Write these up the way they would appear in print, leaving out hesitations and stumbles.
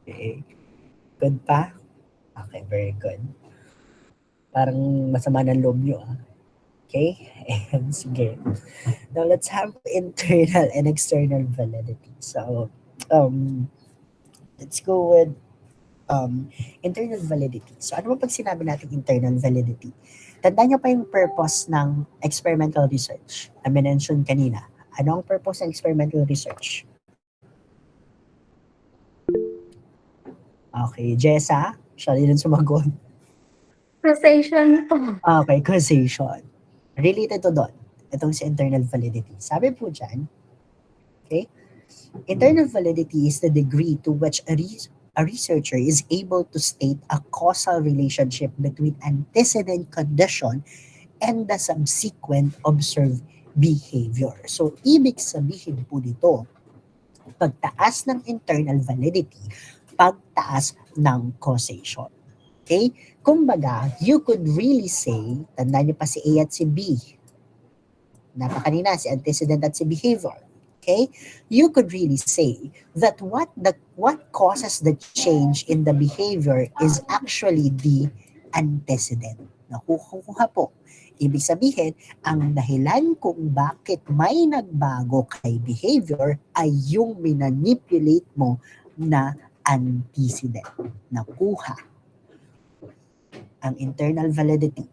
Okay. Good pa? Okay, very good. Parang masama ng loob nyo, ah. Okay? And sige. Now, let's have internal and external validity. So, let's go with internal validity. So, ano ba pag sinabi natin internal validity? Tandaan nyo pa yung purpose ng experimental research na mention kanina. Ano ang purpose ng experimental research? Okay, Jessa, siya din sumagot. Causation po. Okay, causation. Related to doon. Itong si internal validity. Sabi po dyan, okay, internal validity is the degree to which a researcher is able to state a causal relationship between antecedent condition and the subsequent observed behavior. So, ibig sabihin po dito, pagtaas ng internal validity, pagtaas ng causation. Okay? Kumbaga, you could really say, tandaan niyo pa si A at si B. Napakanina, si antecedent at si behavior. Okay? You could really say that what causes the change in the behavior is actually the antecedent. Nakukuha po. Ibig sabihin, ang dahilan kung bakit may nagbago kay behavior ay yung minanipulate mo na antecedent. Nakuha ang internal validity.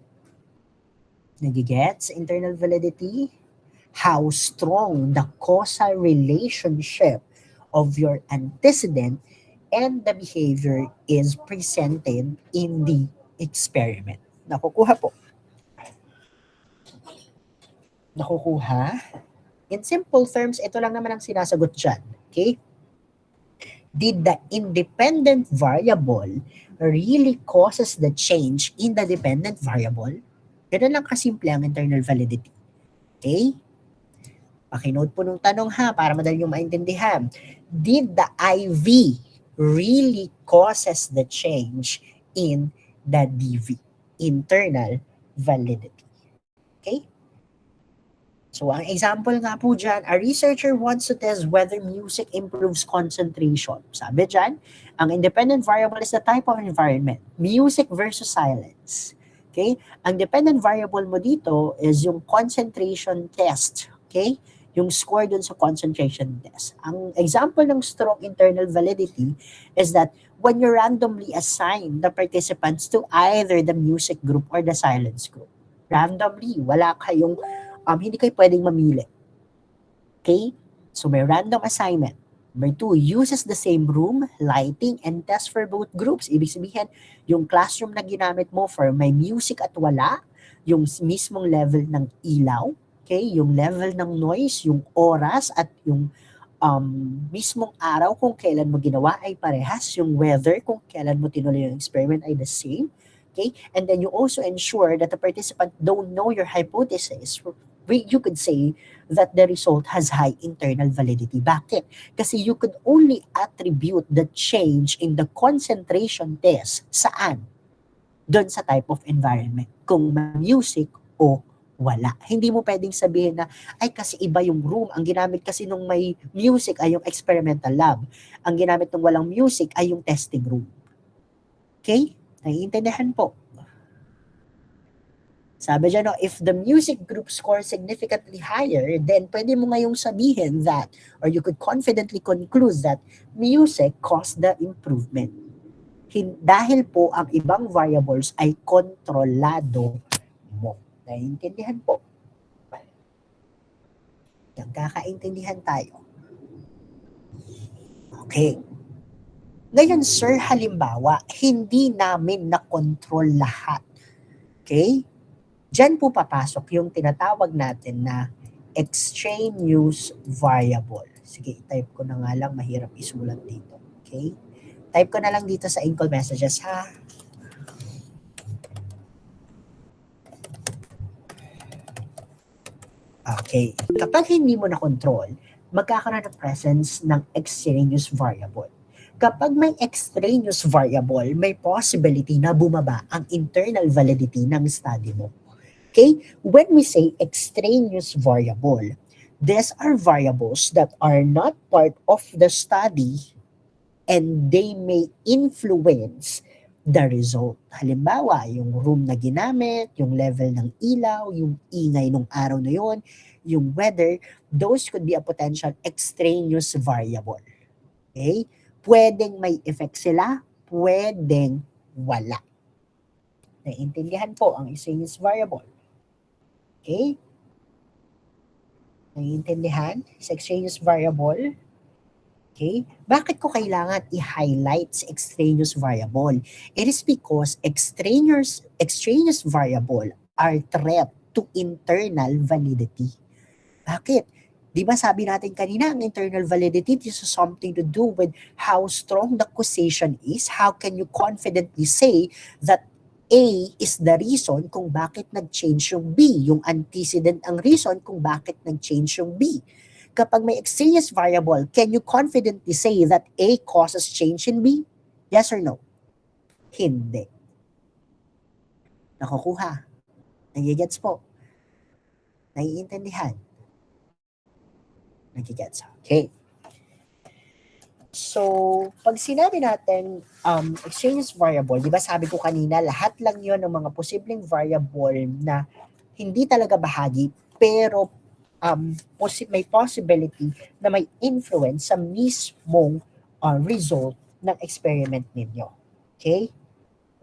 Nagigets internal validity? How strong the causal relationship of your antecedent and the behavior is presented in the experiment. Nakukuha po. Nakukuha? In simple terms, ito lang naman ang sinasagot dyan. Okay? Did the independent variable really causes the change in the dependent variable? Ganun lang kasimple ang internal validity. Okay? Pakinote po nung tanong ha, para madali nyo maintindihan. Did the IV really causes the change in the DV? Internal validity. Okay? So, ang example nga po dyan, a researcher wants to test whether music improves concentration. Sabi dyan, ang independent variable is the type of environment. Music versus silence. Okay? Ang dependent variable mo dito is yung concentration test. Okay? Yung score dun sa concentration test. Ang example ng strong internal validity is that when you randomly assign the participants to either the music group or the silence group. Randomly, wala kayong hindi kayo pwedeng mamili. Okay? So may random assignment. Number 2, uses the same room, lighting, and test for both groups. Ibig sabihin, yung classroom na ginamit mo for may music at wala, yung mismong level ng ilaw, okay? Yung level ng noise, yung oras, at yung mismong araw kung kailan mo ginawa ay parehas. Yung weather kung kailan mo tinuloy yung experiment ay the same. Okay? And then you also ensure that the participant don't know your hypothesis. You could say that the result has high internal validity. Bakit? Kasi you could only attribute the change in the concentration test saan? Doon sa type of environment. Kung music o wala. Hindi mo pwedeng sabihin na, ay kasi iba yung room. Ang ginamit kasi nung may music ay yung experimental lab. Ang ginamit nung walang music ay yung testing room. Okay? Naiintindihan po. Sabi dyan, no, if the music group scores significantly higher, then pwede mo ngayong sabihin that, or you could confidently conclude that music caused the improvement. Dahil po ang ibang variables ay kontrolado mo. Naiintindihan po. Nagkakaintindihan tayo. Okay. Ngayon, sir, halimbawa, hindi namin na-control lahat. Okay? Diyan po papasok yung tinatawag natin na extraneous variable. Sige, type ko na nga lang, mahirap isulat dito. Okay? Type ko na lang dito sa Incol Messages, ha? Okay. Kapag hindi mo na-control, magkakaroon ng presence ng extraneous variable. Kapag may extraneous variable, may possibility na bumaba ang internal validity ng study mo. Okay? When we say extraneous variable, these are variables that are not part of the study and they may influence the result. Halimbawa, yung room na ginamit, yung level ng ilaw, yung ingay ng araw na yon, yung weather, those could be a potential extraneous variable. Okay? Pwedeng may effect sila, pwedeng wala. Naiintindihan po ang extraneous variable. Okay? Naiintindihan sa extraneous variable? Okay? Bakit ko kailangan i-highlight sa extraneous variable? It is because extraneous variable are threat to internal validity. Bakit? Di ba sabi natin kanina, ang internal validity is something to do with how strong the accusation is. How can you confidently say that A is the reason kung bakit nag-change yung B. Yung antecedent ang reason kung bakit nag-change yung B. Kapag may extraneous variable, can you confidently say that A causes change in B? Yes or no? Hindi. Nakukuha. Nagigets po. Naiintindihan. Nagigets. Okay. So, pag sinabi natin extraneous variable, di ba sabi ko kanina, lahat lang yon ng mga posibleng variable na hindi talaga bahagi, pero may possibility na may influence sa mismong result ng experiment ninyo. Okay?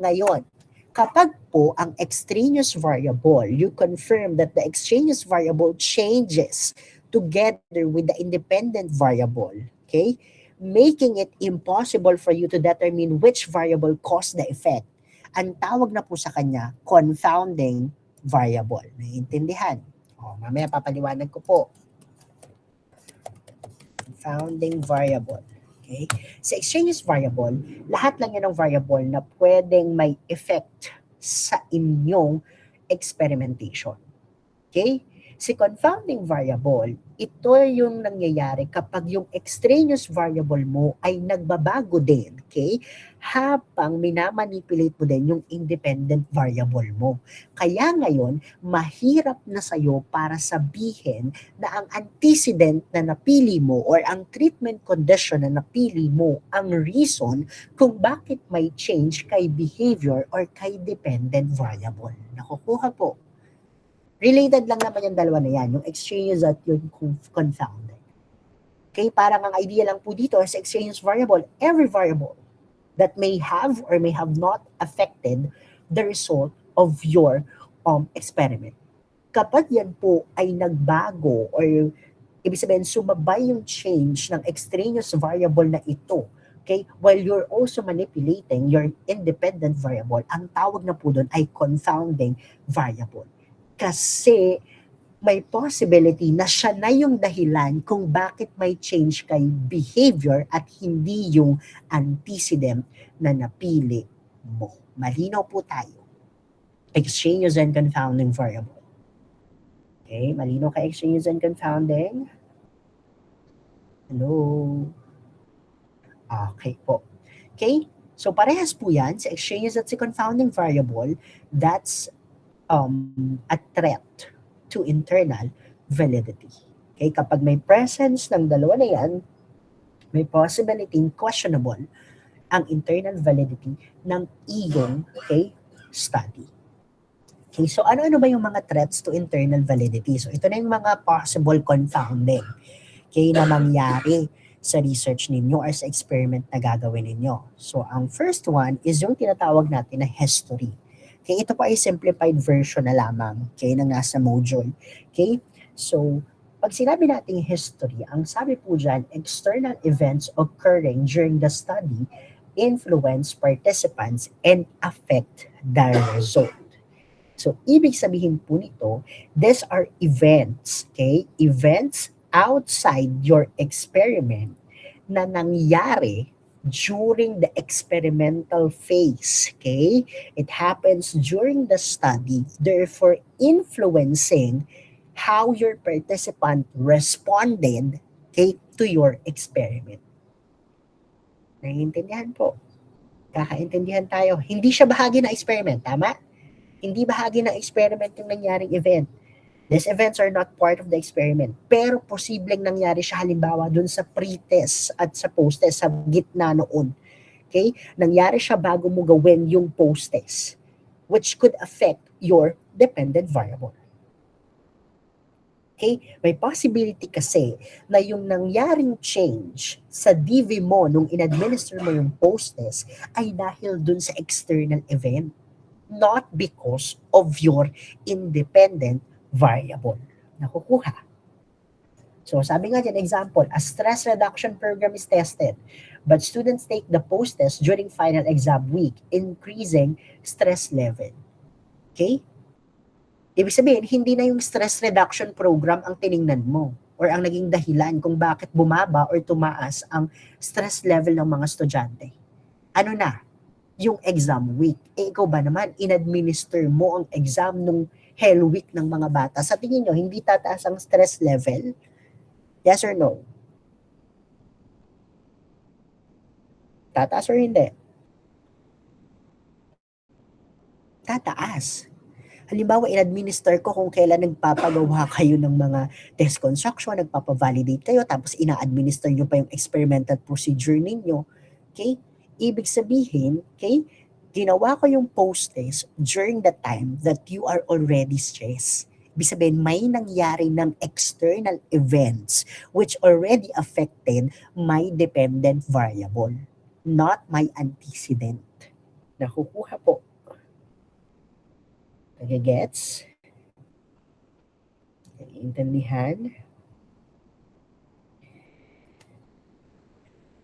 Ngayon, kapag po ang extraneous variable, you confirm that the extraneous variable changes together with the independent variable, okay? Making it impossible for you to determine which variable caused the effect. Ang tawag na po sa kanya, confounding variable. Naiintindihan? Mamaya papaliwanag ko po. Confounding variable. Okay? Sa extraneous variable, lahat lang yan ng variable na pwedeng may effect sa inyong experimentation. Okay? Si confounding variable, ito yung nangyayari kapag yung extraneous variable mo ay nagbabago din, okay? Habang minamanipulate mo din yung independent variable mo. Kaya ngayon, mahirap na sa'yo para sabihin na ang antecedent na napili mo or ang treatment condition na napili mo ang reason kung bakit may change kay behavior or kay dependent variable. Nakukuha po. Related lang naman yung dalawa na yan, yung extraneous at yung confounding. Okay, parang ang idea lang po dito sa extraneous variable, every variable that may have or may have not affected the result of your experiment. Kapag yan po ay nagbago or ibig sabihin sumabay yung change ng extraneous variable na ito, okay, while you're also manipulating your independent variable, ang tawag na po doon ay confounding variable. Kasi may possibility na siya na yung dahilan kung bakit may change kay behavior at hindi yung antecedent na napili mo. Malinaw po tayo. Extraneous and confounding variable. Okay, malinaw ka extraneous and confounding? Hello? Okay po. Okay, so parehas po yan sa extraneous at sa confounding variable. That's a threat to internal validity. Okay, kapag may presence ng dalawa na yan, may possibility questionable ang internal validity ng iyong study. Okay, so ano-ano ba yung mga threats to internal validity? So ito na yung mga possible confounding na mangyari sa research ninyo or sa experiment na gagawin ninyo. So ang first one is yung tinatawag natin na history. Okay, ito po ay simplified version na lamang, na nasa module. Okay, so pag sinabi nating history, ang sabi po dyan, external events occurring during the study influence participants and affect the result. So, ibig sabihin po nito, these are events, events outside your experiment na nangyari during the experimental phase, It happens during the study, therefore influencing how your participant responded, to your experiment. Naiintindihan po? Kakaintindihan tayo. Hindi siya bahagi ng experiment, tama? Hindi bahagi ng experiment yung nangyaring event. These events are not part of the experiment, pero posibleng nangyari siya halimbawa dun sa pre-test at sa post-test sa gitna noon. Okay? Nangyari siya bago mo gawin yung post-test, which could affect your dependent variable. Okay? May possibility kasi na yung nangyaring change sa DV mo nung in-administer mo yung post-test ay dahil dun sa external event, not because of your independent variable. Nakukuha. So sabi nga dyan, example, a stress reduction program is tested, but students take the post-test during final exam week, increasing stress level. Okay? Ibig sabihin, hindi na yung stress reduction program ang tiningnan mo or ang naging dahilan kung bakit bumaba or tumaas ang stress level ng mga estudyante. Ano na? Yung exam week. Ikaw ba naman, in-administer mo ang exam nung hell week ng mga bata. Sa tingin nyo, hindi tataas ang stress level? Yes or no? Tataas or hindi? Tataas. Halimbawa, in-administer ko kung kailan nagpapagawa kayo ng mga test construction, nagpapavalidate kayo, tapos ina-administer nyo pa yung experimental procedure ninyo. Okay? Ibig sabihin, okay, ginawa ko yung post-test during the time that you are already stressed. Ibig sabihin, may nangyari ng external events which already affected my dependent variable, not my antecedent. Nakukuha po. Nagigets? Intindihan?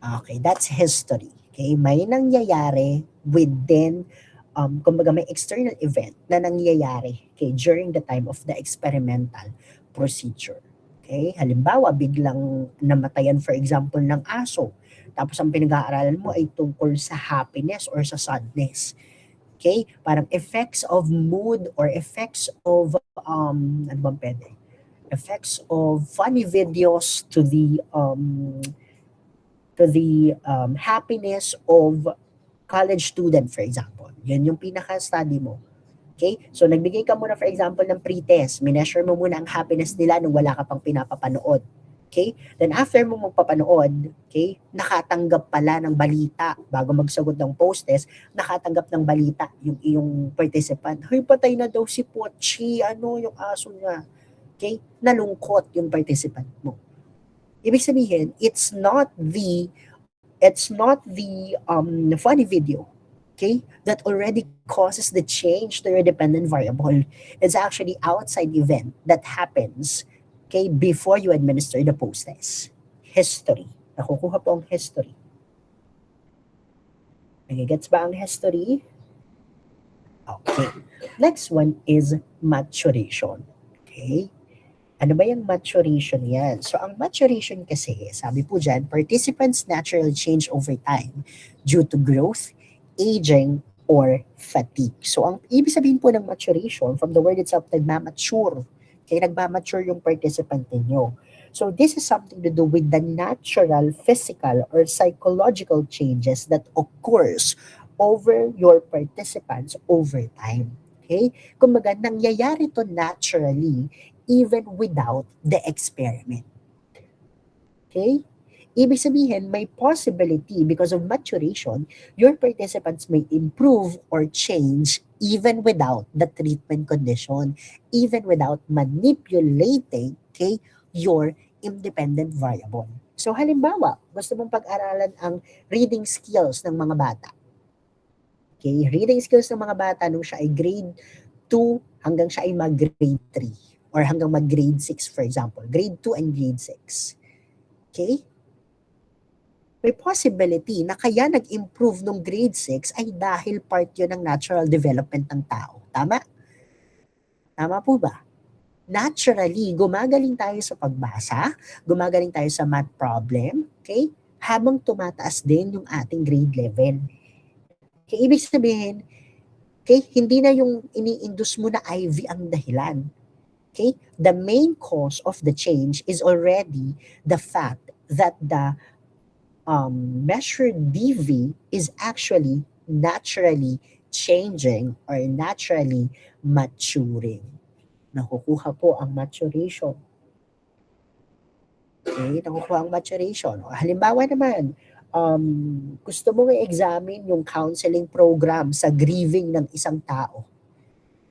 Okay, that's history. Okay, may nangyayari within, kumbaga may external event na nangyayari, okay, during the time of the experimental procedure. Okay, halimbawa, biglang namatayan for example ng aso. Tapos ang pinag-aaralan mo ay tungkol sa happiness or sa sadness. Okay, parang effects of mood or effects of, ano bang pwede? Effects of funny videos to the happiness of college student, for example. Yan yung pinaka-study mo. Okay? So, nagbigay ka muna, for example, ng pre-test. Mineasure mo muna ang happiness nila nung wala ka pang pinapapanood. Okay? Then, after mo magpapanood, okay, nakatanggap pala ng balita bago magsagot ng post-test, nakatanggap ng balita yung iyong participant. Hoy, patay na daw si Pochi, yung aso niya. Okay? Nalungkot yung participant mo. Ibig sabihin, it's not the funny video, okay, that already causes the change to your dependent variable. It's actually outside event that happens, okay, before you administer the post-test. History. Nakukuha po ang history. Nagigets ba ang history? Okay. Next one is maturation. Okay. Ano ba yung maturation yan? So, ang maturation kasi, sabi po dyan, participants naturally change over time due to growth, aging, or fatigue. So, ang ibig sabihin po ng maturation, from the word itself, nagmamature. Kaya nagmamature yung participant ninyo. So, this is something to do with the natural, physical, or psychological changes that occurs over your participants over time. Okay? Kumbaga, nangyayari to naturally even without the experiment. Okay? Ibig sabihin, may possibility because of maturation, your participants may improve or change even without the treatment condition, even without manipulating, okay, your independent variable. So halimbawa, gusto mong pag-aralan ang reading skills ng mga bata. Okay, reading skills ng mga bata nung siya ay grade 2 hanggang siya ay mag-grade 3. Or hanggang mag-grade 6, for example. Grade 2 and grade 6. Okay? May possibility na kaya nag-improve nung grade 6 ay dahil part yun ng natural development ng tao. Tama? Tama po ba? Naturally, gumagaling tayo sa pagbasa, gumagaling tayo sa math problem, okay? Habang tumataas din yung ating grade level. Okay, ibig sabihin, okay, hindi na yung ini-induce mo na IV ang dahilan. Okay, the main cause of the change is already the fact that the measured DV is actually naturally changing or naturally maturing. Nakukuha po ang maturation. Okay, nakukuha ang maturation. Halimbawa naman, gusto mo i-examine yung counseling program sa grieving ng isang tao.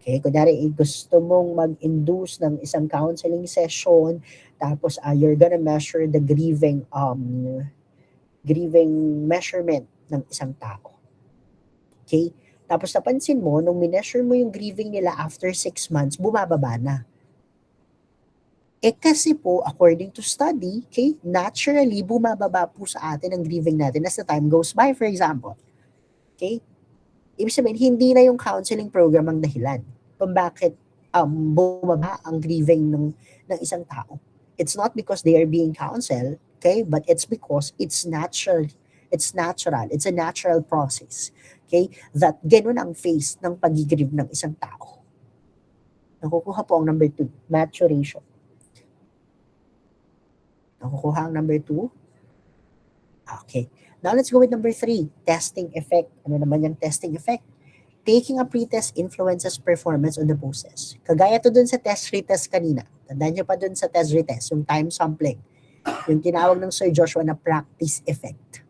Okay, kunyari gusto mong mag-induce ng isang counseling session, tapos you're gonna measure the grieving measurement ng isang tao. Okay? Tapos napansin mo, nung mineasure mo yung grieving nila after 6 months, bumababa na. Kasi po, according to study, okay, naturally, bumababa po sa atin ang grieving natin as the time goes by, for example. Okay? Ibig sabihin, hindi na yung counseling program ang dahilan kung bakit bumaba ang grieving ng isang tao. It's not because they are being counseled, okay, but it's because it's natural. It's natural. It's a natural process. Okay? That ganun ang phase ng pag-grieve ng isang tao. Nakukuha po ang number 2, maturation. Nakukuha ang number 2. Okay. Now let's go with number 3, testing effect. Ano naman yung testing effect? Taking a pretest influences performance on the process. Kagaya to dun sa test retest kanina. Tandaan nyo pa dun sa test retest, yung time sampling. Yung tinawag ng Sir Joshua na practice effect.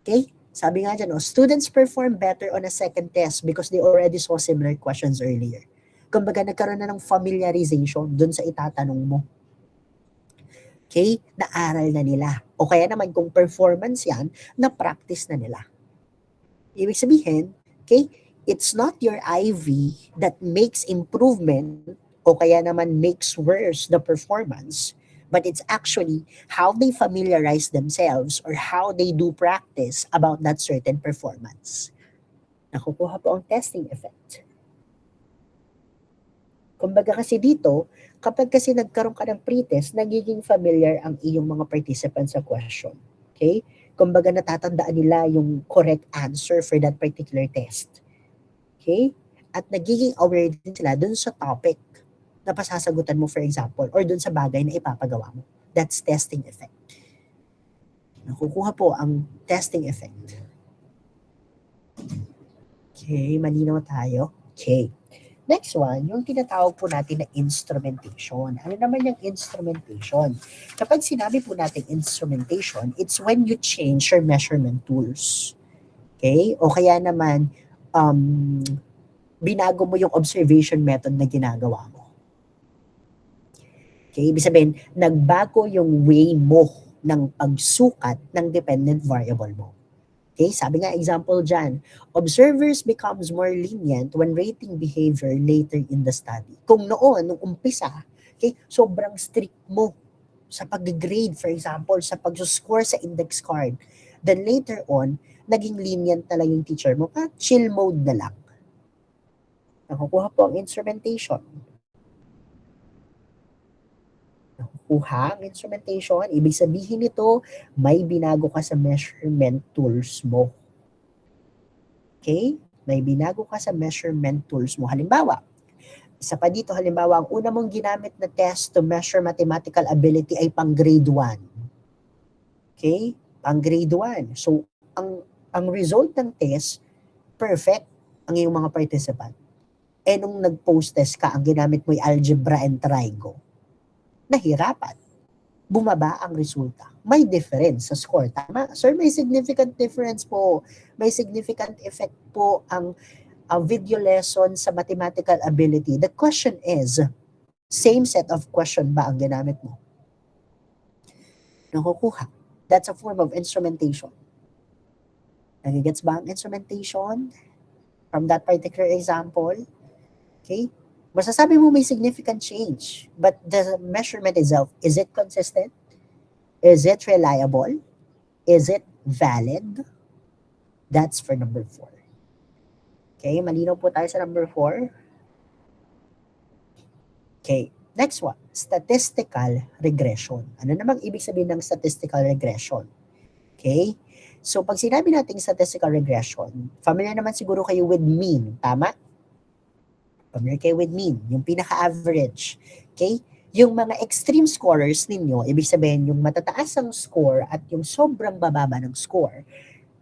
Okay? Sabi nga dyan, students perform better on a second test because they already saw similar questions earlier. Kumbaga, nagkaroon na ng familiarization dun sa itatanong mo. Okay? Naaral na nila. O kaya naman kung performance yan, na-practice na nila. Ibig sabihin, okay, it's not your IV that makes improvement o kaya naman makes worse the performance, but it's actually how they familiarize themselves or how they do practice about that certain performance. Nakukuha po ang testing effect. Kumbaga kasi dito, kapag kasi nagkaroon ka ng pretest, nagiging familiar ang iyong mga participants sa question. Okay? Kumbaga natatandaan nila yung correct answer for that particular test. Okay? At nagiging aware din sila dun sa topic na pasasagutan mo, for example, or dun sa bagay na ipapagawa mo. That's testing effect. Nakukuha po ang testing effect. Okay, malinaw tayo. Okay. Next one, yung tinatawag po natin na instrumentation. Ano naman yung instrumentation? Kapag sinabi po natin instrumentation, it's when you change your measurement tools. Okay? O kaya naman, binago mo yung observation method na ginagawa mo. Okay? Ibig sabihin, nagbago yung way mo ng pagsukat ng dependent variable mo. Okay, sabi nga example dyan, observers becomes more lenient when rating behavior later in the study. Kung noon, nung umpisa, okay, sobrang strict mo sa pag-grade, for example, sa pag-score sa index card. Then later on, naging lenient na lang yung teacher mo, chill mode na lang. Nakukuha po ang instrumentation. Nakukuha ang instrumentation, ibig sabihin nito, may binago ka sa measurement tools mo. Okay? May binago ka sa measurement tools mo. Halimbawa, isa pa dito, halimbawa, ang una mong ginamit na test to measure mathematical ability ay pang grade 1. Okay? Pang grade 1. So, ang result ng test, perfect ang iyong mga participant. Nung nag-post test ka, ang ginamit mo ay algebra and trigo. Nahirapan. Bumaba ang resulta. May difference sa score. Tama? Sir, may significant difference po. May significant effect po ang video lesson sa mathematical ability. The question is, same set of question ba ang ginamit mo? Nakukuha. That's a form of instrumentation. Nagigets ba ang instrumentation? From that particular example? Okay? Masasabi mo may significant change, but the measurement itself, is it consistent? Is it reliable? Is it valid? That's for number 4. Okay, malinaw po tayo sa number 4. Okay, next one, statistical regression. Ano namang ibig sabihin ng statistical regression? Okay, so pag sinabi natin statistical regression, familiar naman siguro kayo with mean, tama? Familiar kayo with mean, yung pinaka-average. Okay? Yung mga extreme scorers ninyo, ibig sabihin yung matataas ang score at yung sobrang bababa ng score,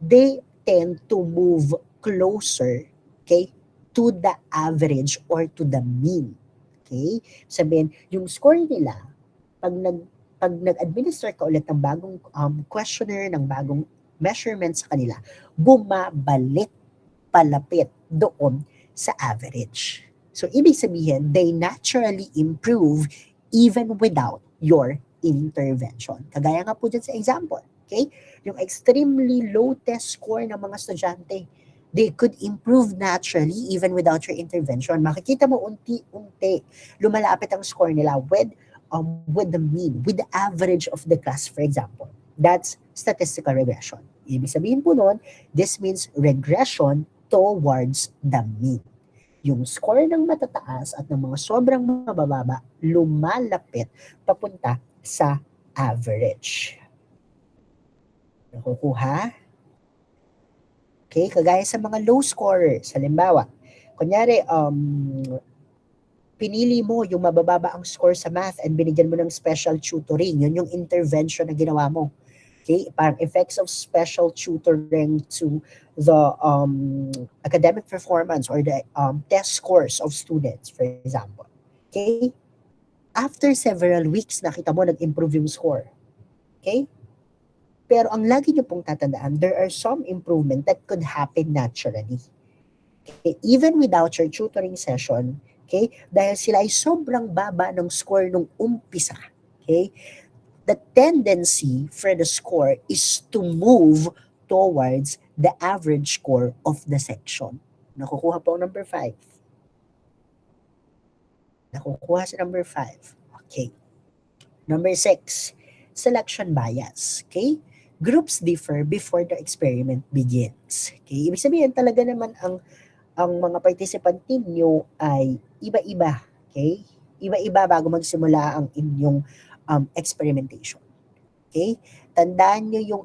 they tend to move closer, okay, to the average or to the mean. Okay? Sabihin, yung score nila, pag nag-administer ka ulit ng bagong questionnaire, ng bagong measurement sa kanila, bumabalik palapit doon sa average. So, ibig sabihin, they naturally improve even without your intervention. Kagaya nga po dyan sa example. Okay? Yung extremely low test score ng mga estudyante, they could improve naturally even without your intervention. Makikita mo unti-unti lumalapit ang score nila with the mean, with the average of the class, for example. That's statistical regression. Ibig sabihin po nun, this means regression towards the mean. Yung score ng matataas at ng mga sobrang mabababa, lumalapit papunta sa average. Nakukuha? Okay, kagaya sa mga low scorers. Halimbawa, kunyari, pinili mo yung mabababa ang score sa math and binigyan mo ng special tutoring. Yun yung intervention na ginawa mo. Okay, parang effects of special tutoring to the academic performance or the test scores of students, for example. Okay, after several weeks, nakita mo nag-improve yung score. Okay, pero ang lagi niyo pong tatandaan, there are some improvement that could happen naturally. Okay, even without your tutoring session, okay, dahil sila ay sobrang baba ng score nung umpisa. Okay, the tendency for the score is to move towards the average score of the section. Nakukuha po ang number 5. Nakukuha sa number 5. Okay. Number 6, selection bias. Okay? Groups differ before the experiment begins. Okay? Ibig sabihin talaga naman ang mga participant ninyo ay iba-iba. Okay? Iba-iba bago magsimula ang inyong experimentation. Okay? Tandaan nyo yung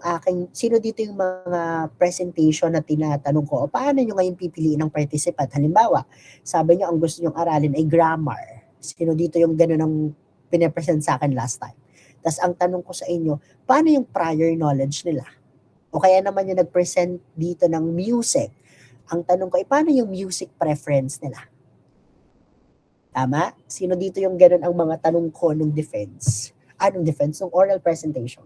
sino dito yung mga presentation na tinatanong ko, o paano nyo ngayon pipiliin ng participant? Halimbawa, sabi nyo ang gusto nyong aralin ay grammar. Sino dito yung gano'n ang pinapresent sa akin last time? Tapos ang tanong ko sa inyo, paano yung prior knowledge nila? O kaya naman yung nag-present dito ng music. Ang tanong ko ay paano yung music preference nila? Tama? Sino dito yung gano'n ang mga tanong ko nung defense? Nung oral presentation?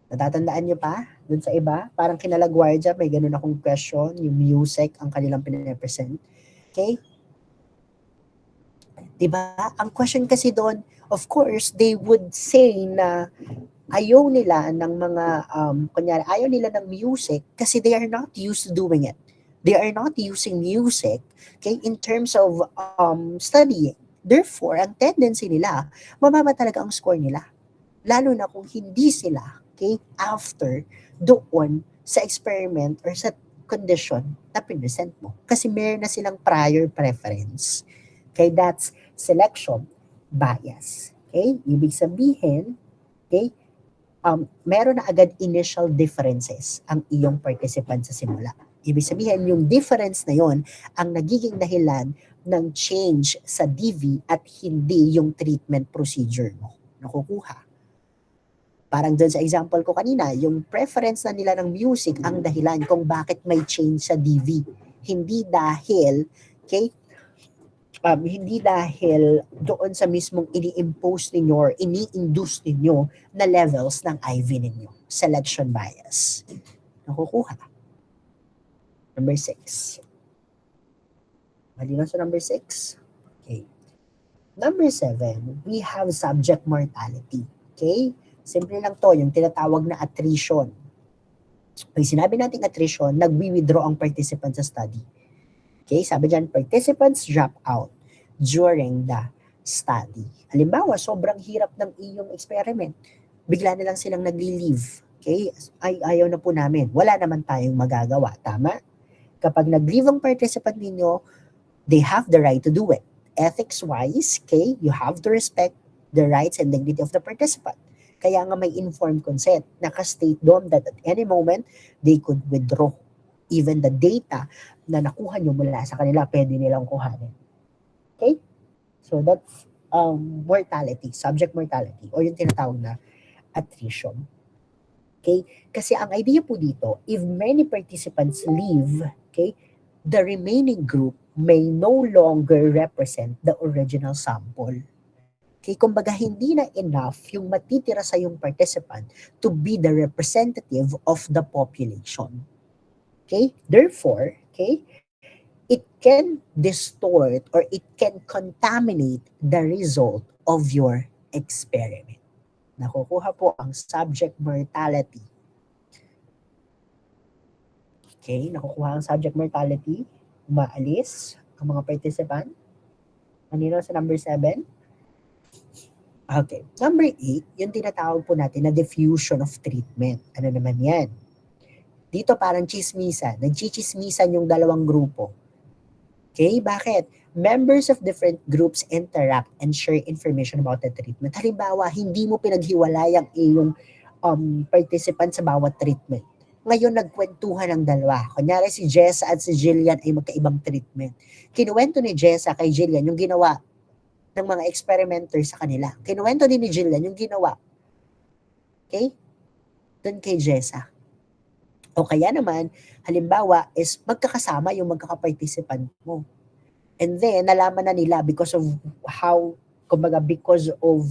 Natatandaan nyo pa? Dun sa iba? Parang kinalagwardya, may gano'n akong question, yung music, ang kanilang pinapresent. Okay? Diba? Ang question kasi doon, of course, they would say na ayaw nila ng mga, kunyari, ayaw nila ng music kasi they are not used to doing it. They are not using music, okay, in terms of studying. Therefore, ang tendency nila, mababa talaga ang score nila. Lalo na kung hindi sila, okay, after doon sa experiment or sa condition na present mo. Kasi meron na silang prior preference. Okay, that's selection bias. Okay, ibig sabihin, okay, meron na agad initial differences ang iyong participant sa simula. Ibig sabihin, yung difference na yon ang nagiging dahilan ng change sa DV at hindi yung treatment procedure mo. Nakukuha. Parang doon sa example ko kanina, yung preference na nila ng music ang dahilan kung bakit may change sa DV. Hindi dahil, okay, hindi dahil doon sa mismong ini-impose ninyo or ini-induce ninyo na levels ng IV ninyo. Selection bias. Nakukuha. Number 6. Malinaw sa number 6? Okay. Number 7, we have subject mortality. Okay? Simple lang to, yung tinatawag na attrition. Pag sinabi natin attrition, nagwi-withdraw ang participant sa study. Okay? Sabi dyan, participants drop out during the study. Halimbawa, sobrang hirap ng iyong experiment. Bigla na lang silang nagli-leave. Okay? Ayaw na po namin. Wala naman tayong magagawa. Tama? Kapag nag-leave ang participant ninyo, they have the right to do it. Ethics-wise, okay, you have to respect the rights and dignity of the participant. Kaya nga may informed consent. Naka-state doon that at any moment, they could withdraw. Even the data na nakuha nyo mula sa kanila, pwede nilang kuhanin. Okay? So that's mortality, subject mortality, o yung tinatawag na attrition. Okay? Kasi ang idea po dito, if many participants leave, okay, the remaining group may no longer represent the original sample. Okay, kumbaga hindi na enough yung matitira sa yung participant to be the representative of the population. Okay? Therefore, okay, it can distort or it can contaminate the result of your experiment. Nakukuha po ang subject mortality. Okay, nakukuha ang subject mortality. Umaalis ang mga participant. Kanino sa number 7? Okay. Number 8, yung tinatawag po natin na diffusion of treatment. Ano naman yan? Dito parang chismisan. Nagchichismisan yung dalawang grupo. Okay, bakit? Members of different groups interact and share information about the treatment. Halimbawa, hindi mo pinaghiwalay ang iyong participant sa bawat treatment. Ngayon, nagkwentuhan ang dalawa. Kunyari, si Jessa at si Jillian ay magkaibang treatment. Kinuwento ni Jessa kay Jillian yung ginawa ng mga experimenter sa kanila. Kinuwento din ni Jillian yung ginawa. Okay? Doon kay Jessa. O kaya naman, halimbawa, is magkakasama yung magkakaparticipant mo. And then, nalaman na nila because of how, kumbaga, because of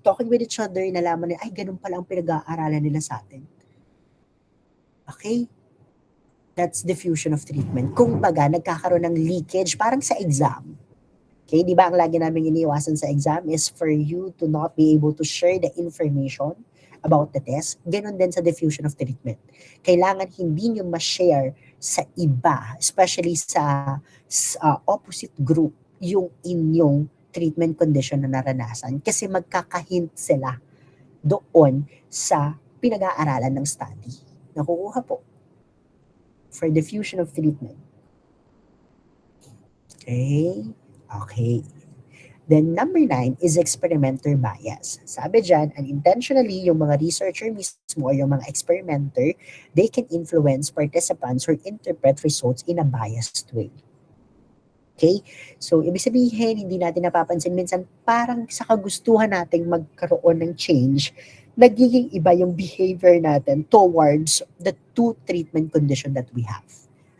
talking with each other, nalaman nila, ay, ganun pala ang pinag-aaralan nila sa atin. Okay? That's diffusion of treatment. Kumbaga, nagkakaroon ng leakage, parang sa exam. Okay, di ba ang lagi namin iniiwasan sa exam is for you to not be able to share the information about the test. Ganon din sa diffusion of treatment. Kailangan hindi nyo ma-share sa iba, especially sa opposite group, yung inyong treatment condition na naranasan kasi magkakahint sila doon sa pinag-aaralan ng study. Nakukuha po for diffusion of treatment. Okay. Then number 9 is experimenter bias. Sabi dyan, unintentionally, yung mga researcher mismo o yung mga experimenter, they can influence participants or interpret results in a biased way. Okay? So, ibig sabihin, hindi natin napapansin minsan, parang sa kagustuhan nating magkaroon ng change, nagiging iba yung behavior natin towards the two treatment condition that we have.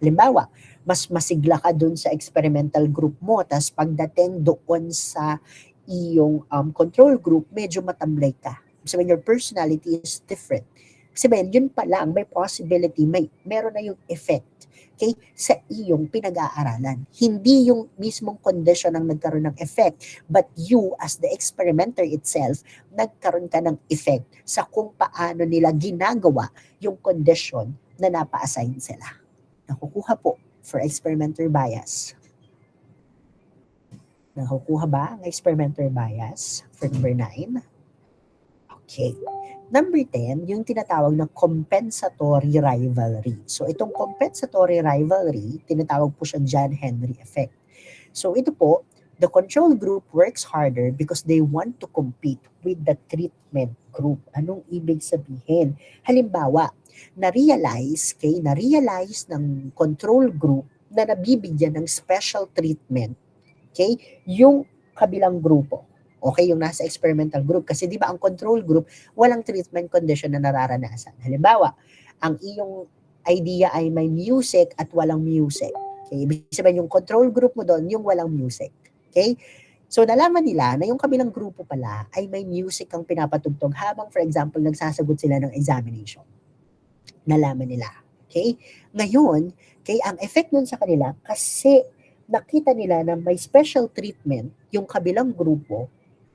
Halimbawa, mas masigla ka dun sa experimental group mo, tas pagdating doon sa iyong control group, medyo matamlay ka. Sabihin, your personality is different. Sabihin, yun pa lang, may possibility, meron na yung effect, okay, sa iyong pinag-aaralan. Hindi yung mismong condition ang nagkaroon ng effect, but you as the experimenter itself, nagkaroon ka ng effect sa kung paano nila ginagawa yung condition na napa-assign sila. Nakukuha po for experimenter bias. Nakukuha ba ang experimenter bias for number 9? Okay. Number 10, yung tinatawag na compensatory rivalry. So itong compensatory rivalry, tinatawag po siya John Henry effect. So ito po, the control group works harder because they want to compete with the treatment group. Anong ibig sabihin? Halimbawa, na-realize ng control group na nabibigyan ng special treatment, okay, yung kabilang grupo. Okay, yung nasa experimental group. Kasi di ba ang control group, walang treatment condition na nararanasan. Halimbawa, ang iyong idea ay may music at walang music. Okay, ibig sabihin yung control group mo doon, yung walang music. Okay? So, nalaman nila na yung kabilang grupo pala ay may music ang pinapatugtog habang, for example, nagsasagot sila ng examination. Nalaman nila. Okay? Ngayon, ang effect nun sa kanila, kasi nakita nila na may special treatment yung kabilang grupo,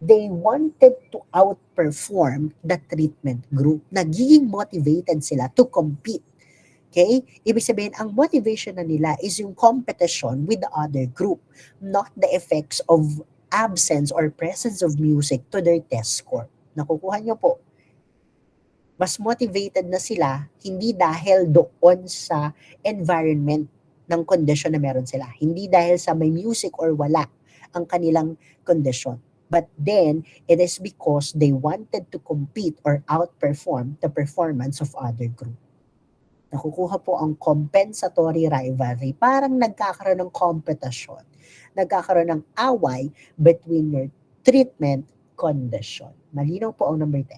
they wanted to outperform the treatment group. Nagiging motivated sila to compete. Okay? Ibig sabihin, ang motivation na nila is yung competition with the other group, not the effects of absence or presence of music to their test score. Nakukuha niyo po. Mas motivated na sila, hindi dahil doon sa environment ng condition na meron sila. Hindi dahil sa may music or wala ang kanilang condition. But then, it is because they wanted to compete or outperform the performance of other group. Nakukuha po ang compensatory rivalry. Parang nagkakaroon ng kompetisyon. Nagkakaroon ng away between your treatment condition. Malinaw po ang number 10.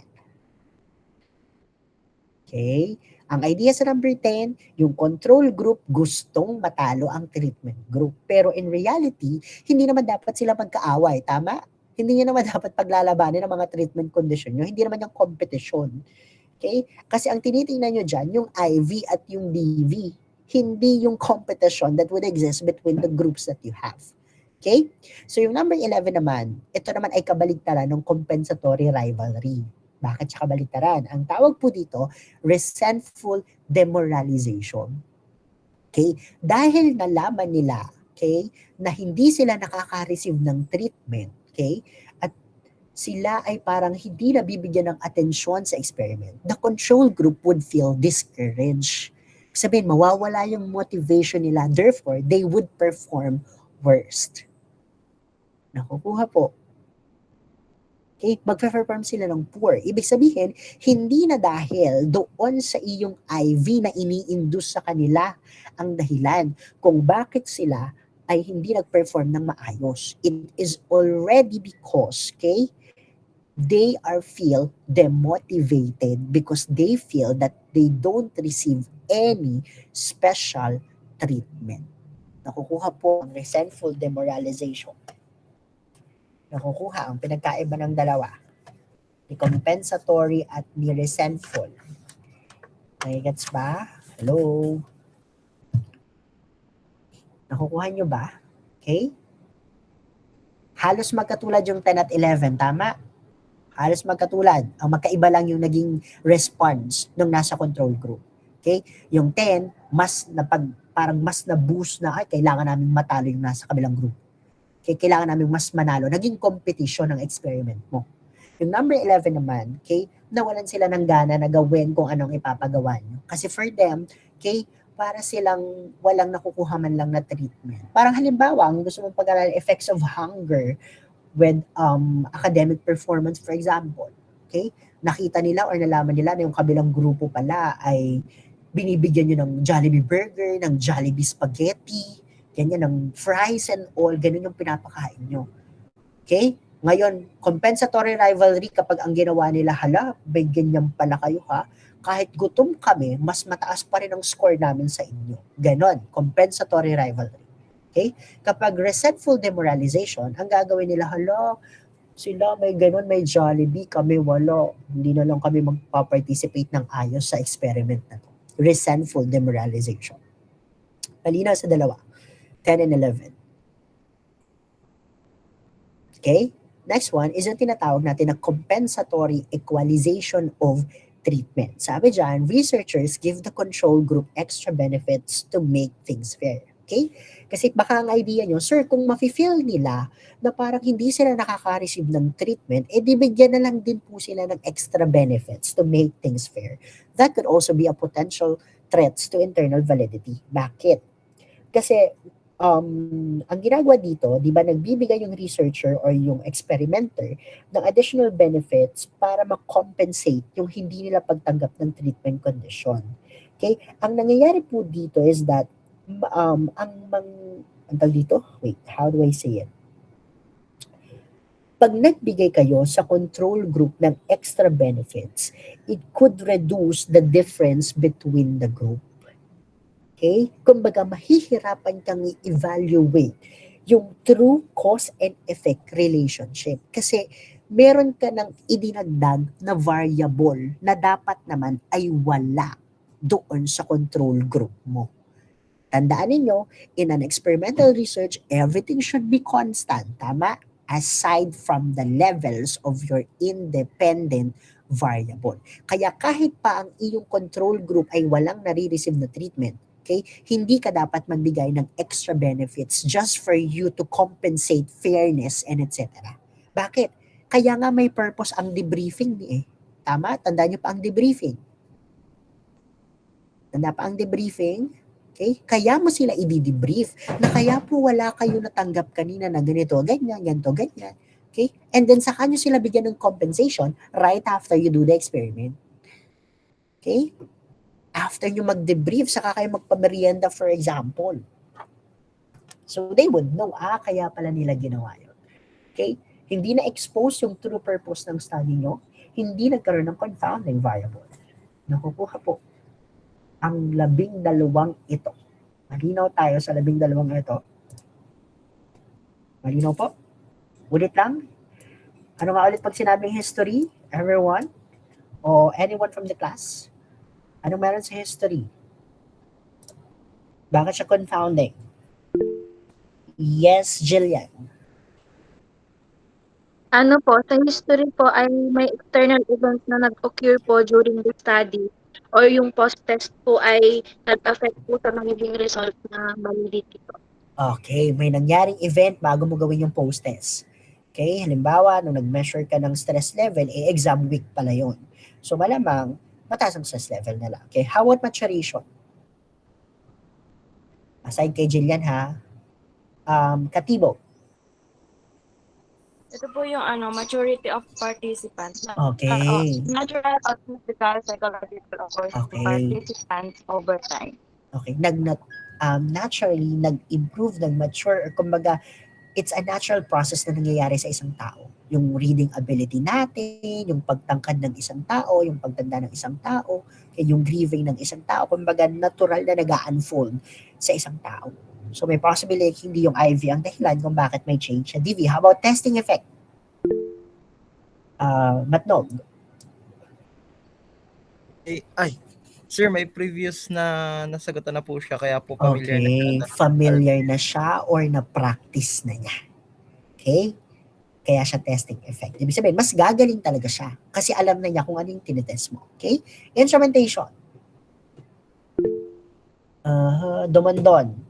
Okay? Ang idea sa number 10, yung control group gustong matalo ang treatment group. Pero in reality, hindi naman dapat sila magkaaway. Tama? Hindi nyo naman dapat paglalabanin ang mga treatment condition nyo. Hindi naman yung competition. Okay? Kasi ang tinitingnan nyo dyan, yung IV at yung DV. Hindi yung competition that would exist between the groups that you have. Okay? So yung number 11 naman, ito naman ay kabaligtaran ng compensatory rivalry. Bakit siya kabaligtaran? Ang tawag po dito, resentful demoralization. Okay? Dahil nalaman nila, okay, na hindi sila nakaka-receive ng treatment, okay, at sila ay parang hindi nabibigyan ng atensyon sa experiment, the control group would feel discouraged. Sabihin, mawawala yung motivation nila. Therefore, they would perform worst. Nakukuha po. Okay, magpe-perform sila ng poor. Ibig sabihin, hindi na dahil doon sa iyong IV na ini-induce sa kanila ang dahilan kung bakit sila ay hindi nag-perform ng maayos. It is already because, okay, they are feel demotivated because they feel that they don't receive any special treatment. Nakukuha po ang resentful demoralization. Nakukuha ang pinagkaiba ng dalawa. Ni compensatory at ni resentful. Nagigets ba? Hello? Nakukuha nyo ba? Okay? Halos magkatulad yung 10 at 11, tama? Halos magkatulad. Ang magkaiba lang yung naging response nung nasa control group. Okay? Yung 10, parang mas na-boost na, ay, kailangan namin matalo yung nasa kabilang group. Okay, kailangan namin mas manalo. Naging competition ng experiment mo. Yung number 11 naman, okay, nawalan sila ng gana na gawin kung anong ipapagawa nyo. Kasi for them, okay, para silang walang nakukuha man lang na treatment. Parang halimbawa, ang gusto mong pag-aralan, effects of hunger with academic performance, for example. Okay? Nakita nila or nalaman nila na yung kabilang grupo pala ay binibigyan nyo ng Jollibee burger, ng Jollibee spaghetti, ganyan, ng fries and all, ganun yung pinapakain nyo. Okay? Ngayon, compensatory rivalry, kapag ang ginawa nila, hala, may ganyan pala kayo ha, kahit gutom kami, mas mataas pa rin ang score namin sa inyo. Ganon, compensatory rivalry. Okay? Kapag resentful demoralization, ang gagawin nila, hala, sila may ganon, may Jollibee, kami wala. Hindi na lang kami magpa-participate ng ayos sa experiment na to. Resentful demoralization. Malinaw sa dalawa. 10 and 11. Okay? Next one is yung tinatawag natin na compensatory equalization of treatment. Sabi dyan, researchers give the control group extra benefits to make things fair. Okay? Kasi baka ang idea nyo, sir, kung mafe-feel nila na parang hindi sila nakaka-receive ng treatment, di bigyan na lang din po sila ng extra benefits to make things fair. That could also be a potential threats to internal validity. Bakit? Kasi ang ginagawa dito, di ba, nagbibigay yung researcher or yung experimenter ng additional benefits para ma-compensate yung hindi nila pagtanggap ng treatment condition. Okay? Ang nangyayari po dito is that, how do I say it? Pag nagbigay kayo sa control group ng extra benefits, it could reduce the difference between the group. Okay? Kumbaga, mahihirapan kang i-evaluate yung true cause and effect relationship. Kasi meron ka ng idinagdag na variable na dapat naman ay wala doon sa control group mo. Tandaan ninyo, in an experimental research, everything should be constant. Tama? Aside from the levels of your independent variable. Kaya kahit pa ang iyong control group ay walang nare-receive na treatment, okay, hindi ka dapat magbigay ng extra benefits just for you to compensate fairness and etc. Bakit? Kaya nga may purpose ang debriefing eh. Tama? Tandaan niyo pa ang debriefing. Tanda pa ang debriefing? Okay? Kaya mo sila i-debrief na kaya po wala kayo natanggap kanina na ganito, ganyan, ganito, ganyan. Okay? And then saka nyo sila bigyan ng compensation right after you do the experiment. Okay? After nyo mag-debrief, saka kayo magpamerienda, for example. So they would know, kaya pala nila ginawa yun. Okay? Hindi na-expose yung true purpose ng study nyo, hindi nagkaroon ng confounding variable. nakukuha po ang 12 ito. Malinaw tayo sa 12 ito. Malinaw po? Ulit lang. Ano nga ulit pag sinabing history? Everyone? O anyone from the class? Anong meron sa history? Bakit siya confounding? Yes, Jillian. Ano po, sa history po ay may external events na nag-occur po during the study or yung post-test po ay nag-affect po sa magiging result na validity po. Okay, may nangyaring event bago mo gawin yung post-test. Okay, halimbawa, nung nag-measure ka ng stress level, exam week pala yun. So malamang, mataas ang stress level nila. Okay, how about maturation? Aside kay Jillian ha, Katibo. Ito po yung maturity of participants. Okay. Natural at physical, psychological of Okay. participants over time. Okay, naturally, nag-improve, nag-mature, or kumbaga, it's a natural process na nangyayari sa isang tao. Yung reading ability natin, yung pagtangkad ng isang tao, yung pagtanda ng isang tao, yung grieving ng isang tao, kumbaga natural na nag-unfold sa isang tao. So may possibility hindi yung IV ang dahilan kung bakit may change sa DV. How about testing effect? Matnog. Sir, may previous na nasagutan na po siya, kaya po familiar na siya. Okay, familiar na siya or na-practice na niya. Okay? Kaya siya testing effect. Ibig sabihin, mas gagaling talaga siya kasi alam na niya kung ano yung tinetest mo. Okay? Instrumentation. Dumondon.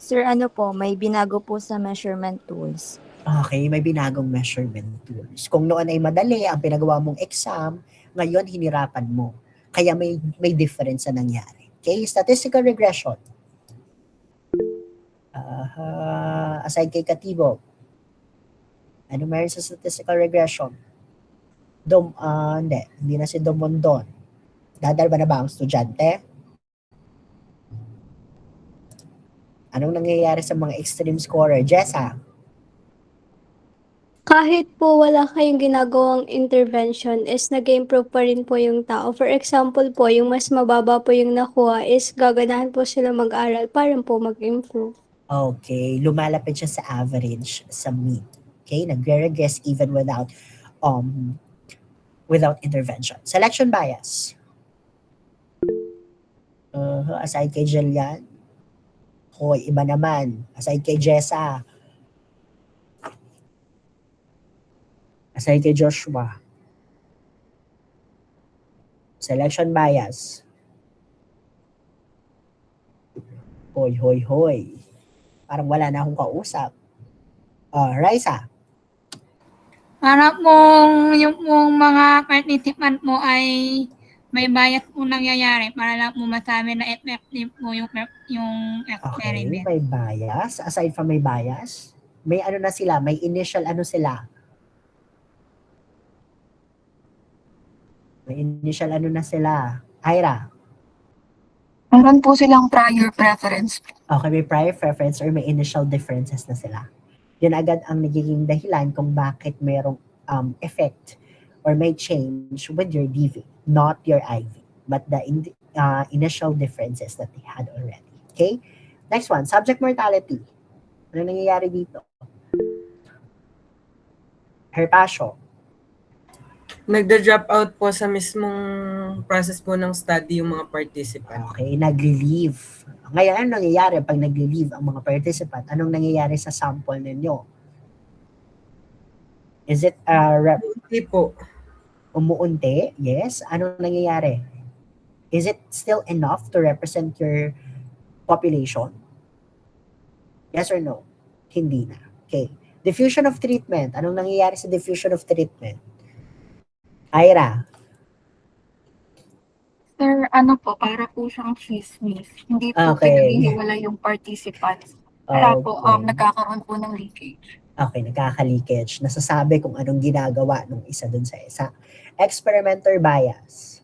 Sir, ano po, may binago po sa measurement tools. Okay, may binagong measurement tools. Kung noon ay madali ang pinagawa mong exam, ngayon hinirapan mo. Kaya may difference na nangyari. Okay? Statistical regression. Aside kay Katibo, ano meron sa statistical regression? Hindi na si Domondon. Dadalba na ba ang estudyante? Anong nangyayari sa mga extreme scorer? Jessa? Kahit po wala kayong ginagawang intervention is nag-improve pa rin po yung tao. For example po, yung mas mababa po yung nakuha is gaganahan po sila mag-aral para po mag-improve. Okay, lumalapit siya sa average, sa mean. Okay, nagre-regress even without intervention. Selection bias. Aside kay Jillian, hoy, iba naman. Aside kay Jessa, aside kay Joshua. Selection bias. Hoy. Parang wala na akong kausap. Raisa. Para pong yung pong mga participant mo ay may bias po nangyayari para lang po masabi na effective po yung Okay, experiment. may bias. Aside from may bias, may ano na sila, may initial ano sila. May initial ano na sila. Ira. Meron po silang prior preference. Okay, may prior preference or may initial differences na sila. Yun agad ang nagiging dahilan kung bakit mayroong effect or may change with your DV, not your IV, but the initial differences that they had already. Okay? Next one, subject mortality. Ano nangyayari dito? Herpasio. Nagda-drop out po sa mismong process po ng study yung mga participant. Okay, nagli-leave. Ngayon, anong nangyayari pag nagli-leave ang mga participant? Anong nangyayari sa sample ninyo? Is it Hindi po. umuunti? Yes. Anong nangyayari? Is it still enough to represent your population? Yes or no? Hindi na. Okay. Diffusion of treatment. Anong nangyayari sa diffusion of treatment? Ira. Sir, para po siyang chismis. Hindi po Okay. pinaghihiwalay yung participants. Kaya po, Okay. nagkakaroon po ng leakage. Okay, nagkaka-leakage. Nasasabi kung anong ginagawa nung isa dun sa isa. Experimenter bias.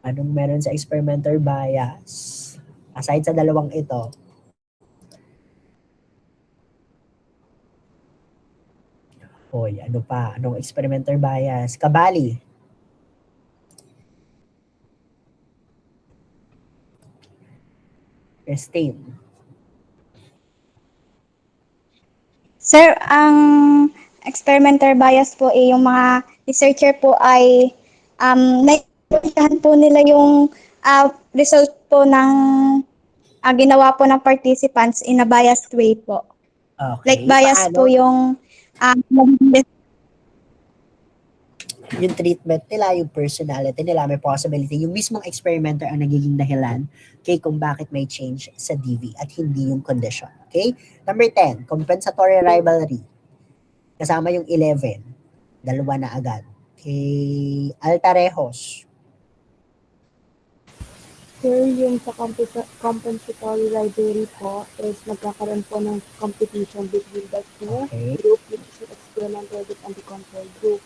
Anong meron sa experimenter bias? Aside sa dalawang ito, hoy, ano pa? Anong experimenter bias? Kabali. Christine. Sir, ang experimenter bias po yung mga researcher po ay naipuntahan po nila yung result po ng ginawa po ng participants in a biased way po. Okay. Like bias Paano? po yung Yung treatment nila, yung personality nila, may possibility. Yung mismong experimenter ang nagiging dahilan kung bakit may change sa DV at hindi yung condition. Okay? Number 10, compensatory rivalry. Kasama yung 11. Dalawa na agad. Okay? Altarejos. Sir, yung sa compensatory library po is nagkakaroon po ng competition between the two Okay. group, which is yung experimental group and the control group.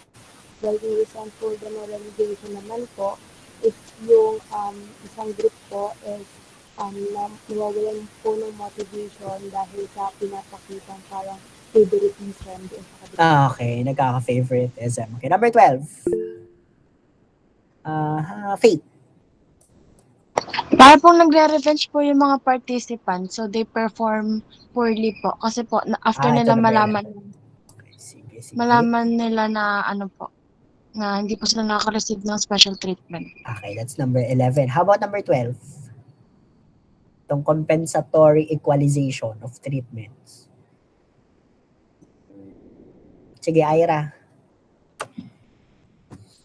While yung reason for the normalization naman po is yung isang group po is nawawalan po ng motivation dahil sa pinapakitang parang favoritism doon sa kabila. Okay, nagkaka-favoritism. Okay, number 12. Faith. Para pong nagre-revenge po yung mga participants, so they perform poorly po. Kasi po, after Ito nila number malaman, 11. Sige. malaman nila na na hindi po sila nakaka-receive ng special treatment. Okay, that's number 11. How about number 12? Itong compensatory equalization of treatments. Sige, Ira.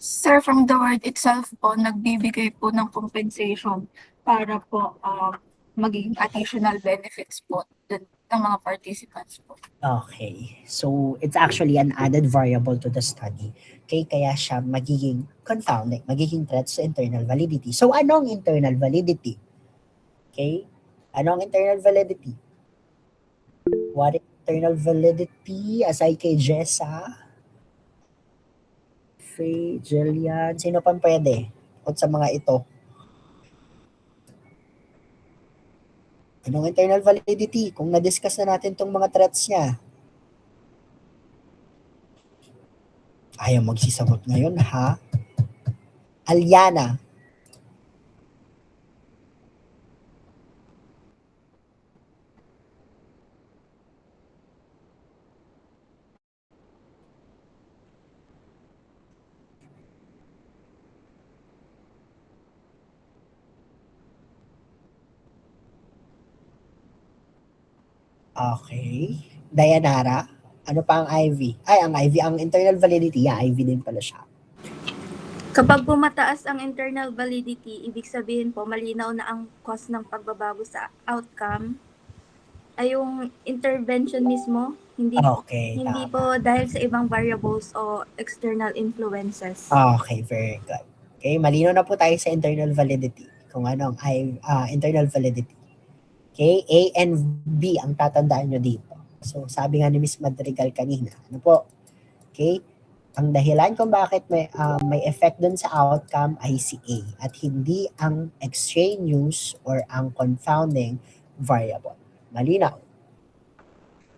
Sir, from the word itself po, nagbibigay po ng compensation para po maging additional benefits po dun ng mga participants po. Okay. So, it's actually an added variable to the study. Okay, kaya siya magiging confounding, magiging threat sa internal validity. So, anong internal validity? Okay? Anong internal validity? What internal validity? Aside kay Jessa, Faye, Jillian, sino pang pwede? O sa mga ito? Anong internal validity? Kung na-discuss na natin tong mga threats niya. Ayaw magsisagot ngayon, ha? Aliana. Okay. Dayanara. Ano pa ang IV? Ay, ang IV, ang internal validity. Yeah, IV din pala siya. Kapag pumataas ang internal validity, ibig sabihin po malinaw na ang cause ng pagbabago sa outcome ay yung intervention mismo, hindi Okay, hindi tama. po dahil sa ibang variables o external influences. Okay, very good. Okay, malinaw na po tayo sa internal validity. Kung ano ang internal validity. Okay, A and B ang tatandaan nyo dito. So, sabi nga ni Ms. Madrigal kanina, ano po? Okay, ang dahilan kung bakit may effect dun sa outcome ay si A at hindi ang extraneous or ang confounding variable. Malinaw.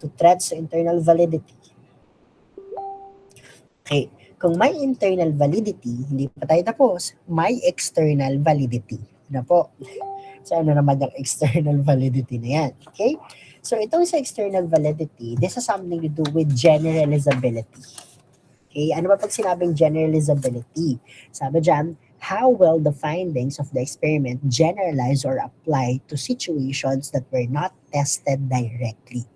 To threats sa internal validity. Okay, kung may internal validity, hindi pa tayo tapos, may external validity. Ano po? So, ano naman yung external validity na yan? Okay? So, itong sa external validity, this has something to do with generalizability. Okay? Ano ba pag sinabing generalizability? Sabi dyan, how well the findings of the experiment generalize or apply to situations that were not tested directly.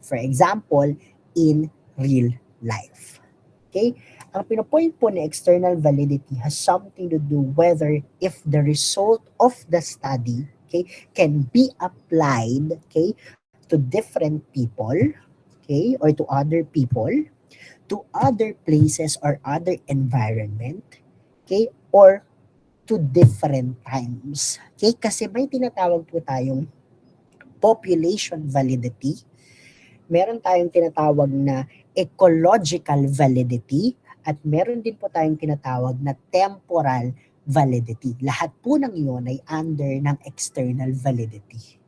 For example, in real life. Okay? Ang pinopoint po ni external validity has something to do whether if the result of the study, okay, can be applied, okay, to different people, okay, or to other people, to other places or other environment, okay, or to different times. Okay, kasi may tinatawag po tayong population validity, meron tayong tinatawag na ecological validity, at meron din po tayong tinatawag na temporal validity. Lahat po ng iyon ay under ng external validity.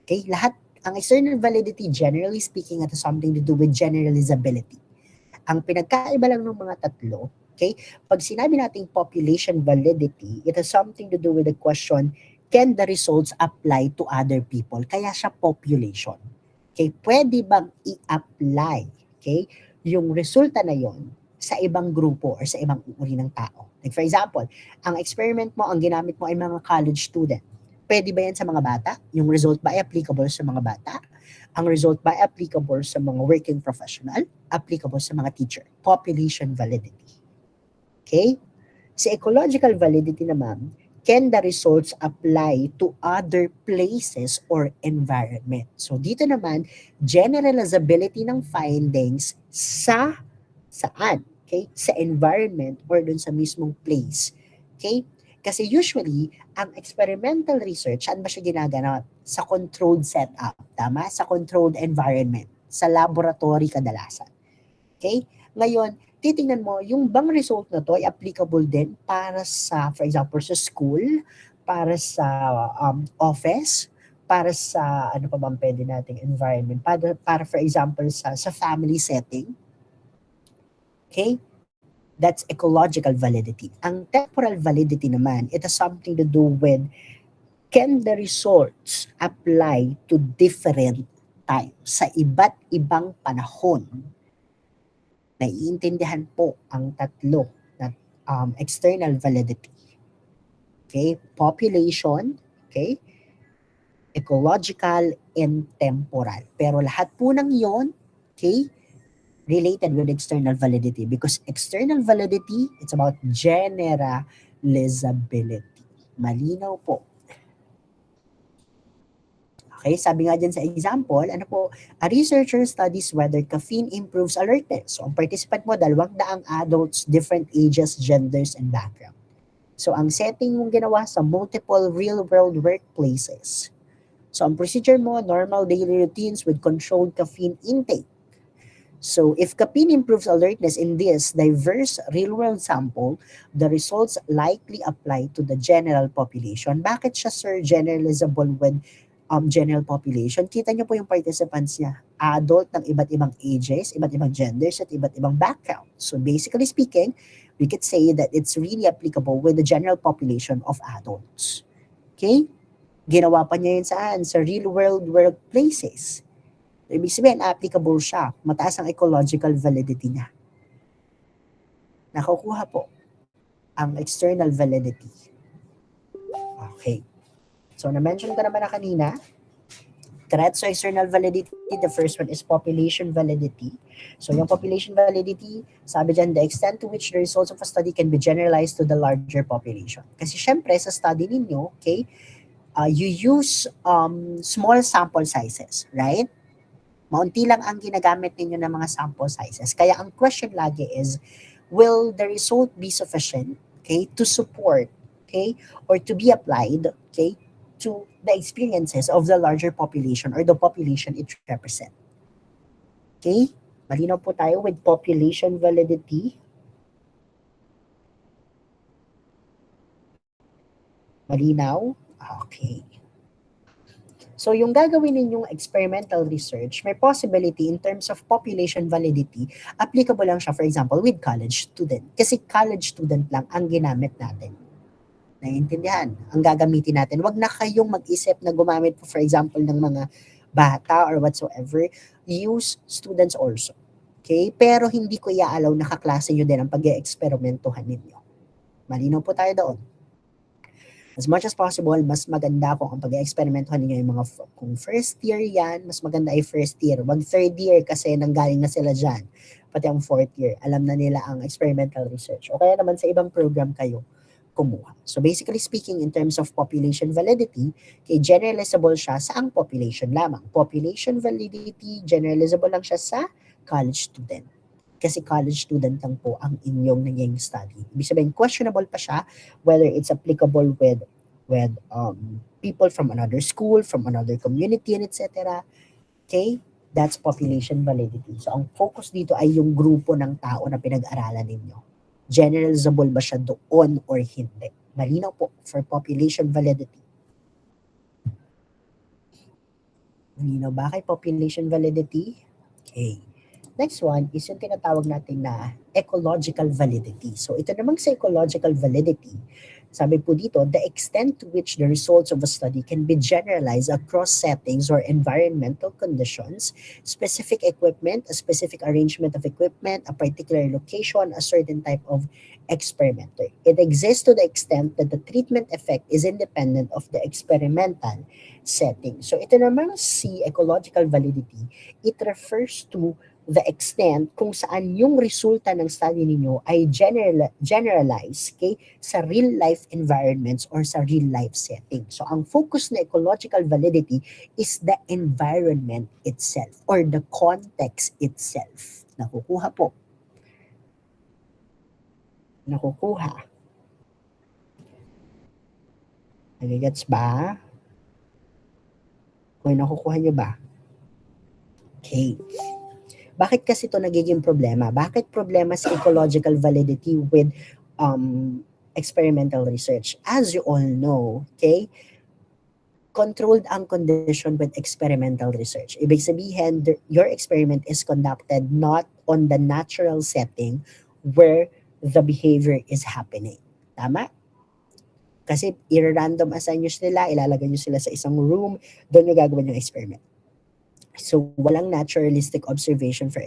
Okay? Lahat, ang external validity, generally speaking, it has something to do with generalizability. Ang pinagkaiba lang ng mga tatlo, okay? Pag sinabi nating population validity, it has something to do with the question, can the results apply to other people? Kaya siya population. Okay, pwede bang i-apply, okay, yung resulta na yon sa ibang grupo or sa ibang uri ng tao? Like for example, ang experiment mo, ang ginamit mo ay mga college student. Pwede ba yan sa mga bata? Yung result ba ay applicable sa mga bata? Ang result ba ay applicable sa mga working professional? Applicable sa mga teacher? Population validity. Okay? Sa ecological validity naman, can the results apply to other places or environment? So dito naman, generalizability ng findings sa saan? Okay? Sa environment or dun sa mismong place. Okay? Kasi usually, ang experimental research, saan ba siya ginaganap? Sa controlled setup. Tama? Sa controlled environment. Sa laboratory kadalasan. Okay? Ngayon, titingnan mo, yung bang result na to ay applicable din para sa, for example, sa school, para sa office, para sa, ano pa bang pwede nating environment, para for example, sa family setting. Okay? That's ecological validity. Ang temporal validity naman, it has something to do with can the results apply to different times, sa iba't ibang panahon. Naiintindihan po ang tatlo na external validity. Okay? Population, okay? Ecological, and temporal. Pero lahat po ng yon, okay, related with external validity because external validity, it's about generalizability. Malinaw po. Okay, sabi nga dyan sa example, ano po, a researcher studies whether caffeine improves alertness. So, ang participant mo, 200 adults, different ages, genders, and background. So, ang setting mong ginawa sa multiple real-world workplaces. So, ang procedure mo, normal daily routines with controlled caffeine intake. So, if caffeine improves alertness in this diverse real-world sample, the results likely apply to the general population. Bakit siya, sir, generalizable with general population? Kita niyo po yung participants niya. Adult ng iba't ibang ages, iba't ibang genders, at iba't ibang background. So, basically speaking, we could say that it's really applicable with the general population of adults. Okay? Ginawa pa niya yun saan? Sa real-world workplaces. Ibig sabihin, applicable siya. Mataas ang ecological validity niya. Nakukuha po ang external validity. Okay. So, na-mention ko naman na kanina, threats to external validity, the first one is population validity. So, yung population validity, sabi dyan, the extent to which the results of a study can be generalized to the larger population. Kasi syempre, sa study ninyo, okay, you use small sample sizes, right? Maunti lang ang ginagamit ninyo ng mga sample sizes. Kaya ang question lagi is, will the result be sufficient, okay, to support, okay, or to be applied, okay, to the experiences of the larger population or the population it represents. Okay? Malinaw po tayo with population validity. Malinaw? Okay. So, yung gagawin ninyong experimental research, may possibility in terms of population validity, applicable lang siya, for example, with college student. Kasi college student lang ang ginamit natin. Naiintindihan? Ang gagamitin natin. Huwag na kayong mag-isip na gumamit po, for example, ng mga bata or whatsoever. Use students also. Okay? Pero hindi ko iaalaw na kaklase nyo din ang pag-e-experimentuhan ninyo. Malinaw po tayo doon. As much as possible, mas maganda kung ang pag-e-experimentuhan ninyo yung mga, kung first year yan, mas maganda ay first year. Wag third year kasi nanggaling na sila dyan. Pati ang fourth year, alam na nila ang experimental research. O kaya naman sa ibang program kayo kumuha. So basically speaking, in terms of population validity, kay generalizable siya sa ang population lamang. Population validity, generalizable lang siya sa college student. Kasi college student lang po ang inyong naging study. Ibig sabihin, questionable pa siya whether it's applicable with people from another school, from another community, and etc. Okay? That's population validity. So ang focus dito ay yung grupo ng tao na pinag-aralan ninyo. Generalizable ba siya doon or hindi? Malinaw po for population validity. Malinaw ba kay population validity? Okay. Next one is yung tinatawag natin na ecological validity. So ito namang sa ecological validity, Sabi po dito, the extent to which the results of a study can be generalized across settings or environmental conditions, specific equipment, a specific arrangement of equipment, a particular location, a certain type of experimenter. It exists to the extent that the treatment effect is independent of the experimental setting. So ito naman si ecological validity, it refers to the extent kung saan yung resulta ng study ninyo ay generalized, okay, sa real life environments or sa real life setting. So ang focus na ecological validity is the environment itself or the context itself. Nakukuha po. Nakukuha. Nagigets ba? Kung nakukuha nyo ba? Okay. Bakit kasi ito nagiging problema? Bakit problema sa ecological validity with experimental research? As you all know, okay, controlled ang condition with experimental research. Ibig sabihin, your experiment is conducted not on the natural setting where the behavior is happening. Tama? Kasi i-random assign nyo sila, ilalagay nyo sila sa isang room, doon nyo gagawin yung experiment. So walang naturalistic observation for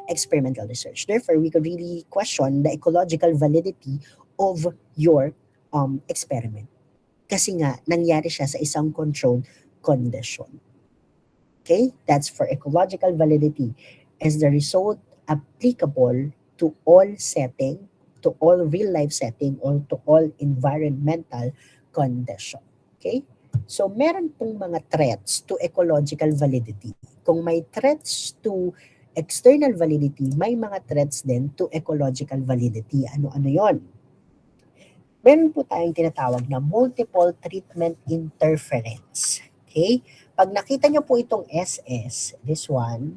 experimental research. Therefore, we could really question the ecological validity of your experiment. Kasi nga, nangyari siya sa isang controlled condition. Okay? That's for ecological validity. Is the result applicable to all setting, to all real-life setting, or to all environmental condition? Okay? So, meron pong mga threats to ecological validity. Kung may threats to external validity, may mga threats din to ecological validity. Ano-ano yon? Meron po tayong tinatawag na multiple treatment interference. Okay? Pag nakita nyo po itong SS, this one,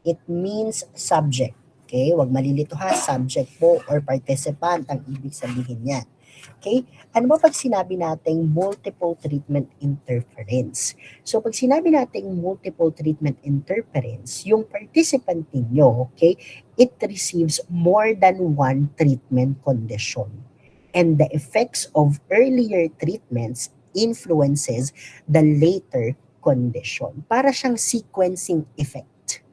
it means subject. Okay? Huwag malilito ha, subject po or participant ang ibig sabihin niyan. Okay? Ano ba pag sinabi nating multiple treatment interference? So pag sinabi nating multiple treatment interference, yung participant ninyo, okay, it receives more than one treatment condition. And the effects of earlier treatments influences the later condition. Para siyang sequencing effect.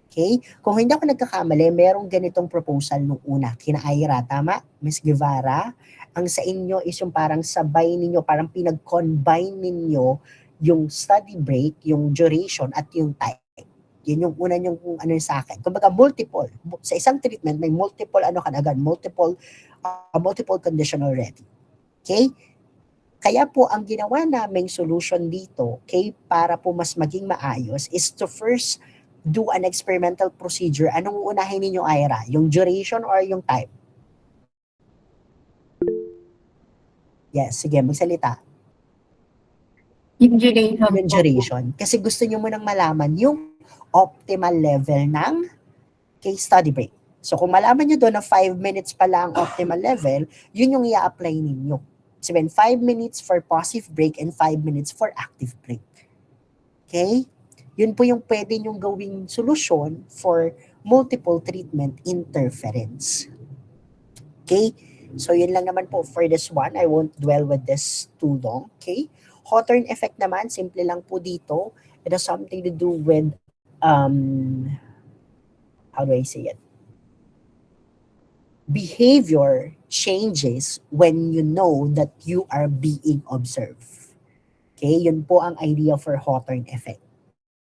Okay? Kung hindi ako nagkakamali, merong ganitong proposal nung una. Kina Ira, tama? Ms. Guevara? Ang sa inyo is yung parang sabay ninyo, parang pinag-combine ninyo yung study break, yung duration, at yung time. Yun yung una yung ano sa akin. Kumbaga multiple. Sa isang treatment, may multiple multiple condition already. Okay? Kaya po, ang ginawa naming solution dito, okay, para po mas maging maayos, is to first do an experimental procedure. Anong unahin ninyo, Ira? Yung duration or yung time? Yes, sige, magsalita. Yung duration. Yung duration. Kasi gusto nyo munang malaman yung optimal level ng case study break. So kung malaman nyo doon na 5 minutes pala ang optimal level, yun yung i-apply ninyo. Sabihin, 5 minutes for passive break and 5 minutes for active break. Okay? Yun po yung pwede nyong gawing solusyon for multiple treatment interference. Okay? So, yun lang naman po for this one. I won't dwell with this too long. Okay? Hawthorne effect naman, simple lang po dito. It has something to do with, how do I say it? Behavior changes when you know that you are being observed. Okay? Yun po ang idea for Hawthorne effect.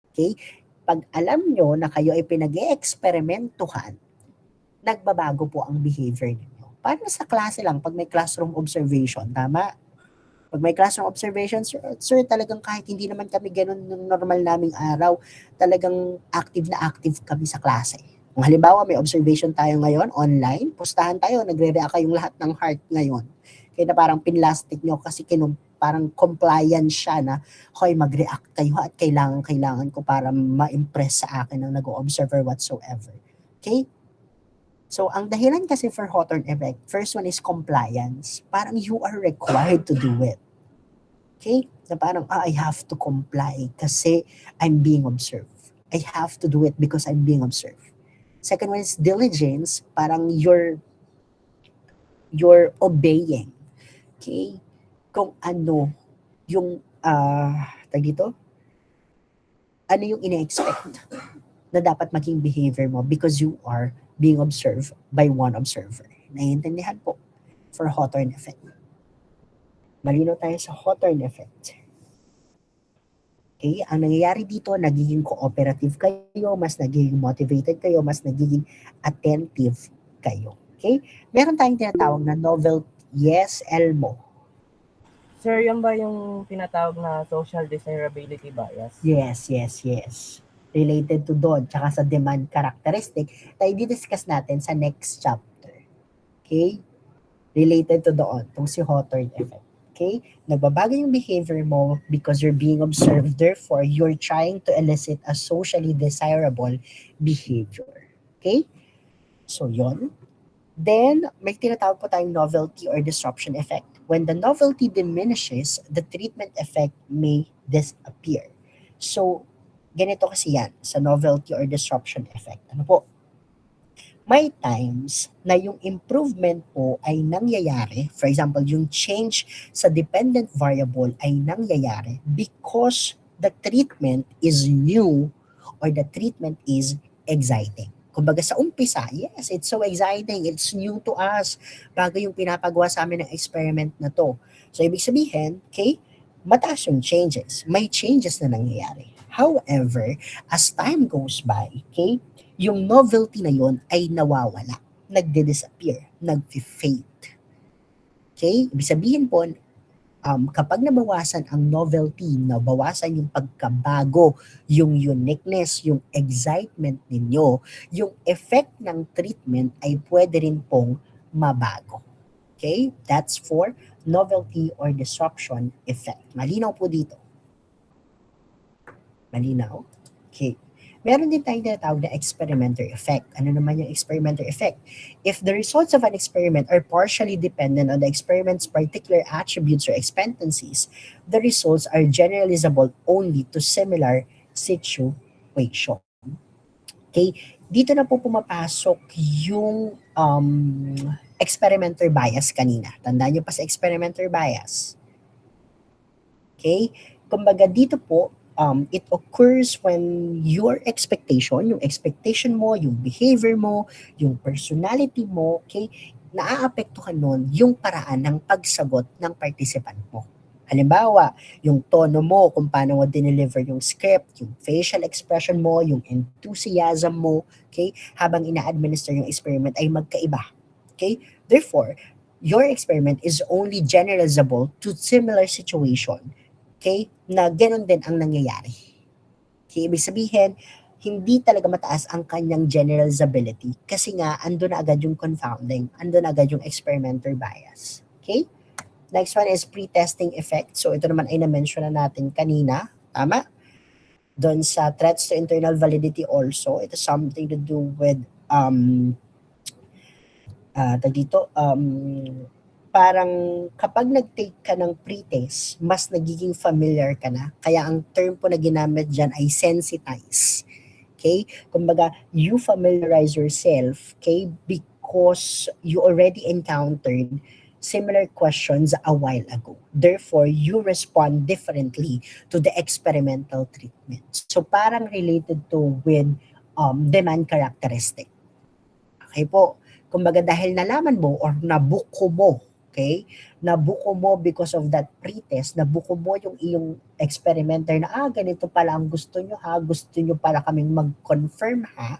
Okay? Pag alam nyo na kayo ay pinag-e-eksperimentuhan, nagbabago po ang behavior niyo. Parang sa klase lang, pag may classroom observation, tama? Pag may classroom observation, sir, talagang kahit hindi naman kami ganun ng normal naming araw, talagang active na active kami sa klase. Kung halimbawa, may observation tayo ngayon, online, pustahan tayo, nagre-react kayong lahat ng heart ngayon. Kaya na parang pinlastic nyo kasi parang compliant siya na, hoy, mag-react kayo at kailangan ko para ma-impress sa akin ng nag-o-observer whatsoever. Okay? So, ang dahilan kasi for Hawthorne effect, first one is compliance. Parang you are required to do it. Okay? Na parang, I have to comply kasi I'm being observed. I have to do it because I'm being observed. Second one is diligence. Parang you're obeying. Okay? Kung ano yung, tag dito, ano yung ina-expect na dapat maging behavior mo because you are being observed by one observer. Naiintindihan po for Hawthorne effect. Malinaw tayo sa Hawthorne effect. Okay? Ang nangyayari dito, nagiging cooperative kayo, mas nagiging motivated kayo, mas nagiging attentive kayo. Okay? Meron tayong tinatawag na novelty. Yes, Elmo. Sir, yan ba yung tinatawag na social desirability bias? Yes. Related to doon, tsaka sa demand characteristic na i-discuss natin sa next chapter. Okay? Related to doon, itong si Hawthorne effect. Okay? Nagbabago yung behavior mo because you're being observed. Therefore, you're trying to elicit a socially desirable behavior. Okay? So, yon. Then, may tinatawag po tayong novelty or disruption effect. When the novelty diminishes, the treatment effect may disappear. So, ganito kasi yan sa novelty or disruption effect. Ano po? May times na yung improvement po ay nangyayari, for example, yung change sa dependent variable ay nangyayari because the treatment is new or the treatment is exciting. Kumbaga sa umpisa, yes, it's so exciting, it's new to us, bago yung pinapagawa sa amin ng experiment na to. So, ibig sabihin, okay, mataas yung changes. May changes na nangyayari. However, as time goes by, okay, yung novelty na yon ay nawawala, nagde-disappear, nag-fade. Okay? Ibig sabihin po, kapag nabawasan ang novelty, nabawasan yung pagkabago, yung uniqueness, yung excitement ninyo, yung effect ng treatment ay pwede rin pong mabago. Okay? That's for novelty or disruption effect. Malinaw po dito. Malinaw? Okay. Meron din tayong tinatawag na experimenter effect. Ano naman yung experimenter effect? If the results of an experiment are partially dependent on the experiment's particular attributes or expectancies, the results are generalizable only to similar situation. Okay? Dito na po pumapasok yung experimenter bias kanina. Tandaan nyo pa sa experimenter bias. Okay? Kumbaga dito po, it occurs when your expectation, yung expectation mo, yung behavior mo, yung personality mo, okay, naaapektuhan nun yung paraan ng pagsagot ng participant mo. Halimbawa, yung tono mo, kung paano mo dineliver yung script, yung facial expression mo, yung enthusiasm mo, okay, habang ina-administer yung experiment ay magkaiba. Okay? Therefore, your experiment is only generalizable to similar situation. Okay? Na gano'n din ang nangyayari. Okay? Ibig sabihin, hindi talaga mataas ang kanyang generalizability kasi nga, ando na agad yung confounding, ando na agad yung experimenter bias. Okay? Next one is pre-testing effect. So, ito naman ay na-mention na natin kanina. Tama? Doon sa threats to internal validity also, it has something to do with parang kapag nag-take ka ng pre-test, mas nagiging familiar ka na. Kaya ang term po na ginamit dyan ay sensitize. Okay? Kumbaga, you familiarize yourself, okay, because you already encountered similar questions a while ago. Therefore, you respond differently to the experimental treatment. So, parang related to with demand characteristic. Okay po? Kumbaga, dahil nalaman mo or nabuko mo, okay? Nabuko mo because of that pretest, nabuko mo yung iyong experimenter na, ganito pala ang gusto nyo ha, gusto nyo pala kaming mag-confirm ha.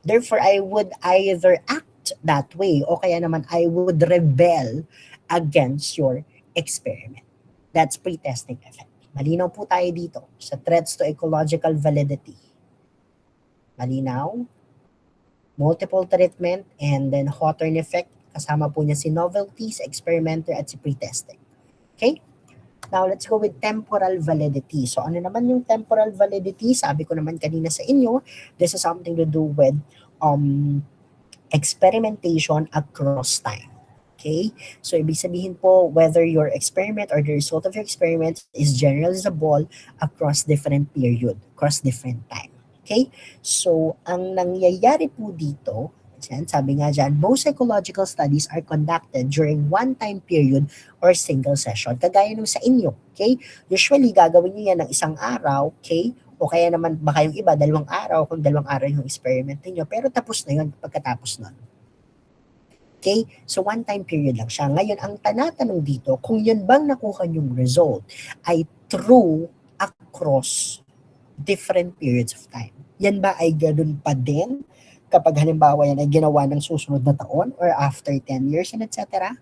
Therefore, I would either act that way o kaya naman I would rebel against your experiment. That's pretesting effect. Malinaw po tayo dito sa threats to ecological validity. Malinaw? Multiple treatment and then Hawthorne effect. Kasama po niya si novelties, experimenter, at si pretesting. Okay? Now, let's go with temporal validity. So, ano naman yung temporal validity? Sabi ko naman kanina sa inyo, this is something to do with experimentation across time. Okay? So, ibig sabihin po, whether your experiment or the result of your experiment is generalizable across different period, across different time. Okay? So, ang nangyayari po dito, Yan, sabi nga dyan, most psychological studies are conducted during one time period or single session. Kagaya nung sa inyo, okay? Usually, gagawin nyo yan ng isang araw, okay? O kaya naman, baka yung iba, 2 araw, kung 2 araw yung experiment niyo, pero tapos na yun pagkatapos nun. Okay? So, one time period lang siya. Ngayon, ang tanatanong dito, kung yun bang nakuha yung result ay true across different periods of time. Yan ba ay ganun pa din kapag halimbawa yan ay ginawa ng susunod na taon or after 10 years and etc.?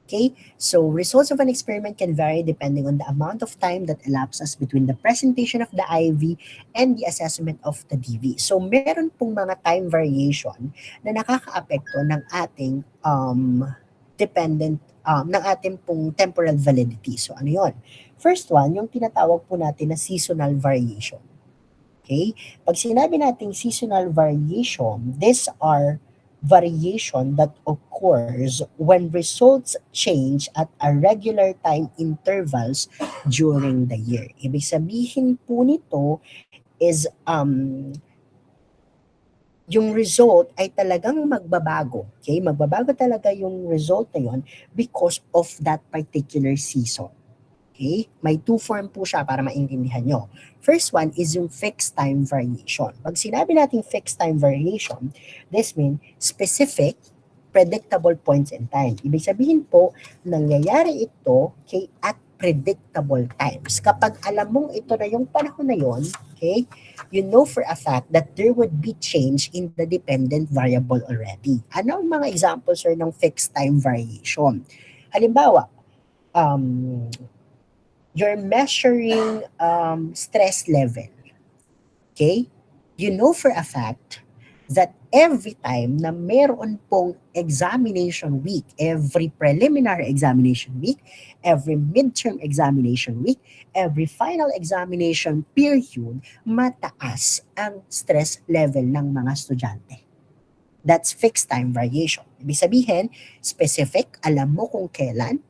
Okay? So, results of an experiment can vary depending on the amount of time that elapses between the presentation of the IV and the assessment of the DV. So, meron pong mga time variation na nakakaapekto ng ating ng ating pong temporal validity. So, ano yon? First one, yung tinatawag po natin na seasonal variation. Okay? Pag sinabi nating seasonal variation, these are variation that occurs when results change at a regular time intervals during the year. Ibig sabihin po nito is yung result ay talagang magbabago. Okay? Magbabago talaga yung result na yun because of that particular season. Okay? May 2 form po siya para maintindihan nyo. First one is yung fixed time variation. Pag sinabi natin fixed time variation, this means specific, predictable points in time. Ibig sabihin po, nangyayari ito okay, at predictable times. Kapag alam mong ito na yung panahon na yon, okay, you know for a fact that there would be change in the dependent variable already. Ano ang mga examples sir, ng fixed time variation? Halimbawa, you're measuring stress level. Okay? You know for a fact that every time na meron pong examination week, every preliminary examination week, every midterm examination week, every final examination period, mataas ang stress level ng mga estudyante. That's fixed time variation. Ibig sabihin, specific, alam mo kung kailan,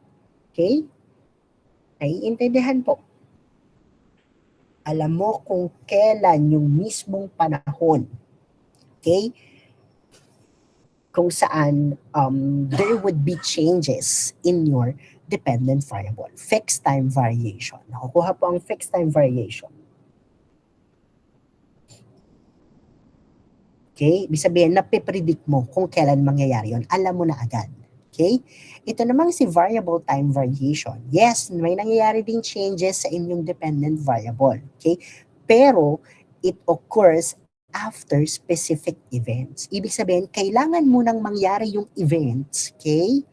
okay? Naiintindihan po. Alam mo kung kailan yung mismong panahon. Okay? Kung saan there would be changes in your dependent variable. Fixed time variation. Nakukuha po ang fixed time variation. Okay? Ibig sabihin, napipredict mo kung kailan mangyayari yun. Alam mo na agad. Okay? Ito namang si variable time variation. Yes, may nangyayari ding changes sa inyong dependent variable. Okay? Pero, it occurs after specific events. Ibig sabihin, kailangan mo nang mangyari yung events, okay?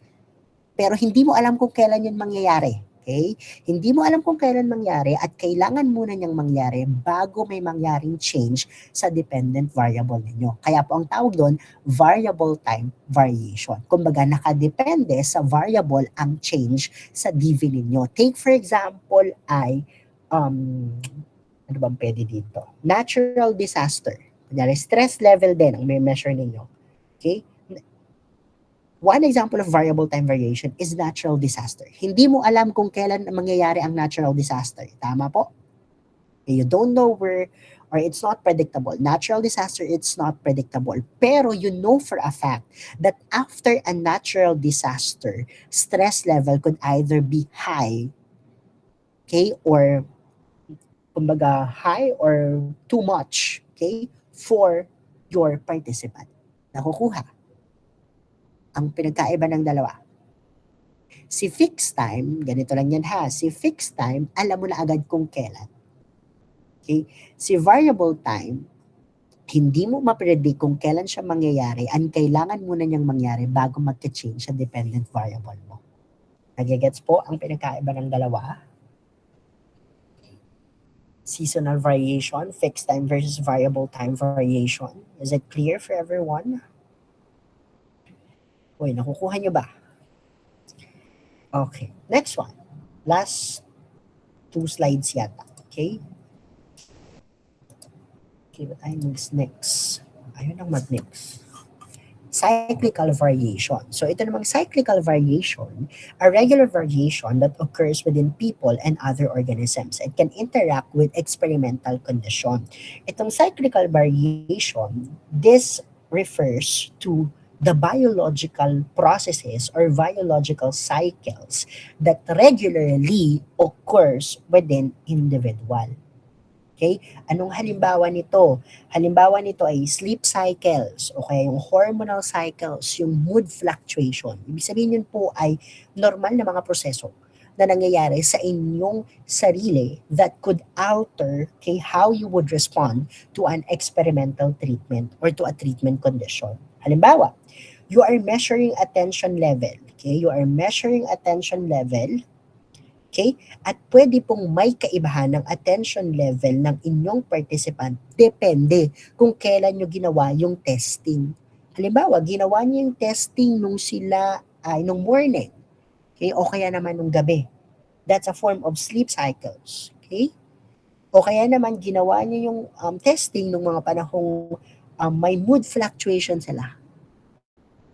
Pero hindi mo alam kung kailan yun mangyayari. Okay? Hindi mo alam kung kailan mangyari at kailangan muna niyang mangyari bago may mangyaring change sa dependent variable ninyo. Kaya po ang tawag doon, variable time variation. Kumbaga, nakadepende sa variable ang change sa DV ninyo. Take for example ay, ano bang pwede dito? Natural disaster. Kunyari, stress level din ang may measure ninyo. Okay? One example of variable time variation is natural disaster. Hindi mo alam kung kailan mangyayari ang natural disaster. Tama po? You don't know where, or it's not predictable. Natural disaster, it's not predictable. Pero you know for a fact that after a natural disaster, stress level could either be high, okay, or kumbaga high or too much, okay, for your participant. Nakukuha. Ang pinagkaiba ng dalawa. Si fixed time, ganito lang yan ha, si fixed time, alam mo na agad kung kailan. Okay? Si variable time, hindi mo ma-predict kung kailan siya mangyayari and kailangan muna niyang mangyari bago mag-change sa dependent variable mo. Nagigets po ang pinagkaiba ng dalawa? Seasonal variation, fixed time versus variable time variation. Is it clear for everyone? Uy, nakukuha niyo ba? Okay. Next one. Last 2 slides yata. Okay? Okay, but I next. Ayun ang mag-next. Cyclical variation. So ito namang cyclical variation, a regular variation that occurs within people and other organisms. It can interact with experimental condition. Itong cyclical variation, this refers to the biological processes or biological cycles that regularly occurs within individual. Okay? Anong halimbawa nito? Halimbawa nito ay sleep cycles o kaya yung hormonal cycles, yung mood fluctuation. Ibig sabihin yun po ay normal na mga proseso na nangyayari sa inyong sarili that could alter how you would respond to an experimental treatment or to a treatment condition. Halimbawa, you are measuring attention level. Okay? You are measuring attention level. Okay? At pwede pong may kaibahan ng attention level ng inyong participant depende kung kailan nyo ginawa yung testing. Halimbawa, ginawa nyo yung testing nung sila ay nung morning. Okay? O kaya naman nung gabi. That's a form of sleep cycles. Okay? O kaya naman ginawa nyo yung testing nung mga panahong may mood fluctuation sila.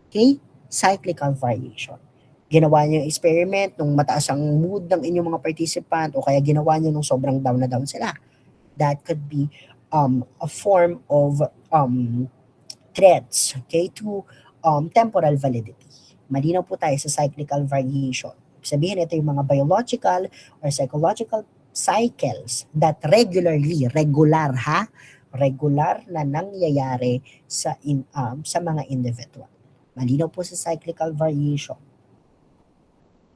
Okay? Cyclical variation. Ginawa niyo yung experiment nung mataas ang mood ng inyong mga participant o kaya ginawa niyo nung sobrang down na down sila. That could be a form of threats, okay, to temporal validity. Malinaw po tayo sa cyclical variation. Sabihin, ito yung mga biological or psychological cycles that regular na nangyayari sa mga individual. Malinaw po sa cyclical variation.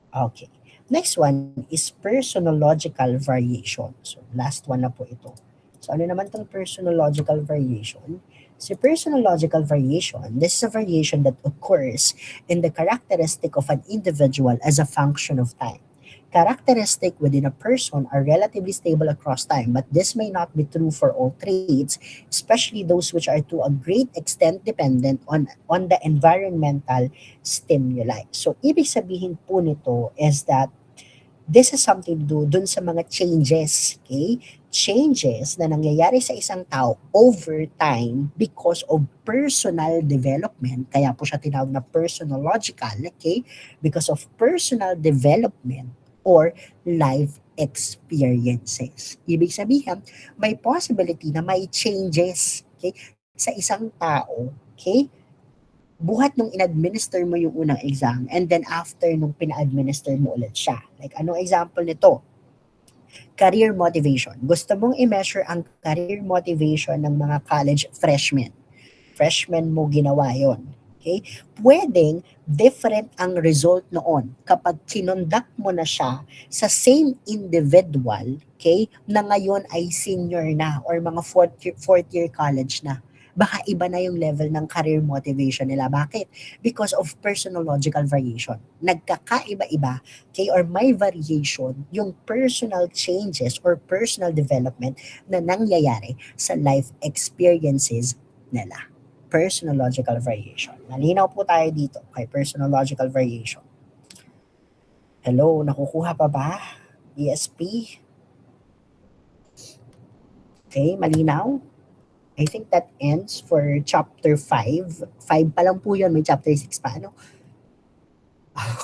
Okay. Next one is personological variation. So, last one na po ito. So, ano naman itong personological variation? So, personological variation, this is a variation that occurs in the characteristic of an individual as a function of time. Characteristics within a person are relatively stable across time, but this may not be true for all traits, especially those which are to a great extent dependent on the environmental stimuli. So, ibig sabihin po nito is that this has something to do dun sa mga changes, okay? Changes na nangyayari sa isang tao over time because of personal development. Kaya po siya tinawag na personological, okay? Because of personal development or life experiences. Ibig sabihin, may possibility na may changes, okay, sa isang tao, okay, buhat nung in-administer mo yung unang exam and then after nung pina-administer mo ulit siya. Like, anong example nito? Career motivation. Gusto mong i-measure ang career motivation ng mga college freshmen. Freshman mo ginawa yon. Okay? Pwedeng different ang result noon kapag kinonduct mo na siya sa same individual, okay, na ngayon ay senior na or mga fourth year college na. Baka iba na yung level ng career motivation nila. Bakit? Because of personological variation. Nagkakaiba-iba, okay, or may variation yung personal changes or personal development na nangyayari sa life experiences nila. Personological variation. Nalinaw po tayo dito kay personological variation. Hello, nakukuha pa ba? ESP? Okay, malinaw? I think that ends for chapter 5. 5 pa lang po yun, may chapter 6 pa, ano?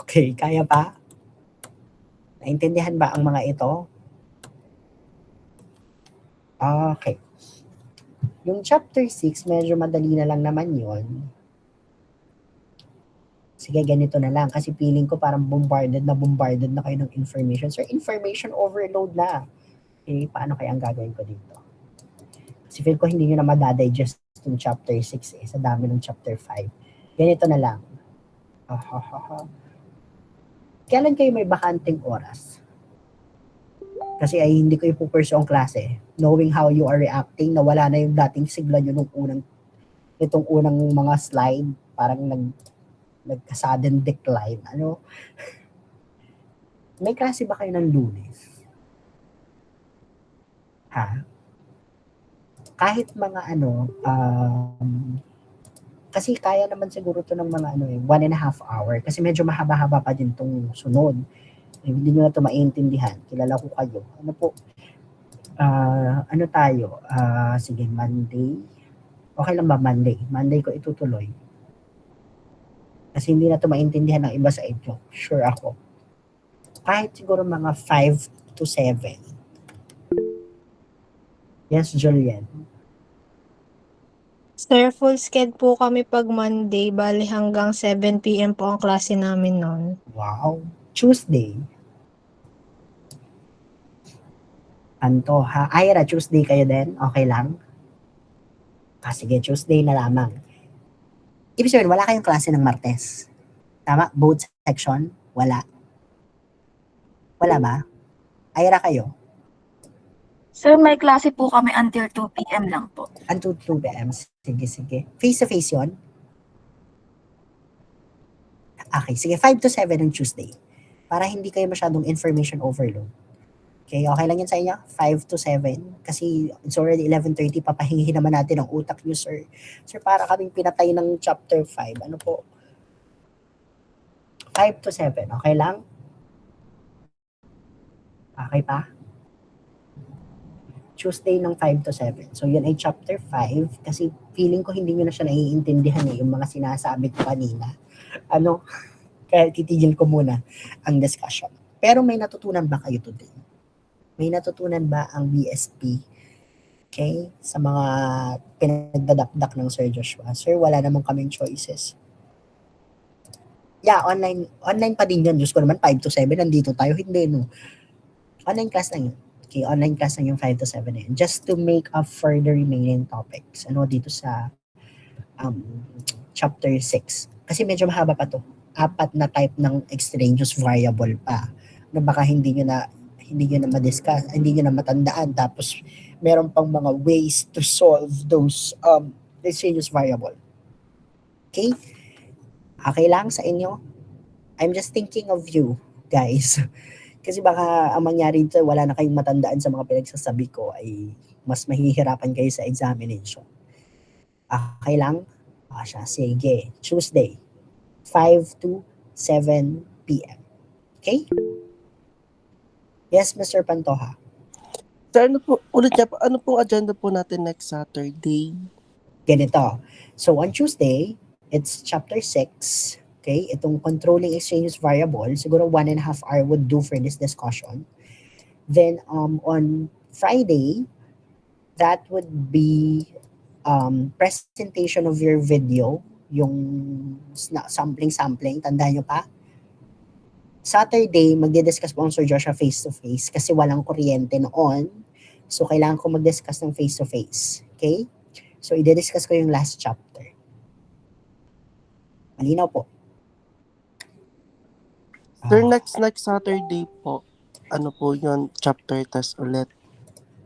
Okay, kaya pa? Naintindihan ba ang mga ito? Okay. Yung chapter 6, medyo madali na lang naman yun. Sige, ganito na lang. Kasi feeling ko parang bombarded na kayo ng information. So, information overload na. Okay, paano kaya ang gagawin ko dito? Kasi feel ko hindi nyo na madadigest yung chapter 6 sa dami ng chapter 5. Ganito na lang. Kailan kayo may bakanting oras? Kasi ay hindi ko ipupursue ang klase. Knowing how you are reacting, na wala na yung dating sigla nyo itong unang mga slide, parang nagka-sudden decline. Ano? May klase ba kayo ng Lunes? Ha? Kahit mga kasi kaya naman siguro to ng mga 1.5 hour kasi medyo mahaba-haba pa din tong sunod. Hindi nyo na ito maintindihan. Kilala ko kayo. Ano po? Ano tayo? Sige, Monday. Okay lang ba Monday? Monday ko itutuloy. Kasi hindi na ito maintindihan ng iba sa inyo. Sure ako. Kahit siguro mga 5 to 7. Yes, Julian. Sir, full sched po kami pag Monday, bali hanggang 7 p.m. po ang klase namin noon. Wow. Tuesday. Anto ha? Ira, Tuesday kayo din? Okay lang? Sige, Tuesday na lamang. Ibig sabihin, wala kayong klase ng Martes. Tama? Both section? Wala. Wala ba? Ira kayo? Sir, may klase po kami until 2 p.m. lang po. Until 2 p.m. Sige. Face-to-face yun? Okay, sige. 5 to 7 on Tuesday. Para hindi kayo masyadong information overload. Okay, okay lang yan sa inyo? 5 to 7. Kasi it's already 11:30. Papahingi naman natin ang utak nyo, sir. Sir, para kaming pinatay ng chapter 5. Ano po? 5 to 7. Okay lang? Okay pa? Tuesday ng 5 to 7. So, yun ay chapter 5. Kasi feeling ko hindi nyo na siya naiintindihan yung mga sinasabi ko kanina. Kaya titigil ko muna ang discussion. Pero may natutunan ba kayo today? May natutunan ba ang BSP? Okay? Sa mga pinagdadakdak ng Sir Joshua. Sir, wala namang kaming choices. Yeah, online pa din yun. Diyos ko naman, 5 to 7, nandito tayo. Hindi, no? Online class lang yun. Okay, online class lang yung 5 to 7 na yun. Just to make up for the remaining topics. Dito sa chapter 6. Kasi medyo mahaba pa to. 4 na type ng extraneous variable pa. Na baka hindi nyo na ma-discuss, hindi nyo na matandaan. Tapos, meron pang mga ways to solve those extraneous variable. Okay? Okay lang sa inyo? I'm just thinking of you, guys. Kasi baka ang mangyari dito, wala na kayong matandaan sa mga pinagsasabi ko, ay mas mahihirapan kayo sa examination. Okay lang? Sige. Tuesday, 5 to 7 p.m. Okay? Yes, Mr. Pantoja. Sir, ano pong agenda po natin next Saturday? Ganito. So, on Tuesday, it's chapter 6. Okay? Itong controlling extraneous variable, siguro 1.5 hour would do for this discussion. Then, on Friday, that would be presentation of your video, yung sampling. Tandaan nyo pa? Saturday, magdi-discuss po ang Sir Joshua face-to-face kasi walang kuryente noon. So, kailangan ko mag-discuss ng face-to-face. Okay? So, i-discuss ko yung last chapter. Malinaw po. Sir, next Saturday po, ano po yun, chapter test ulit?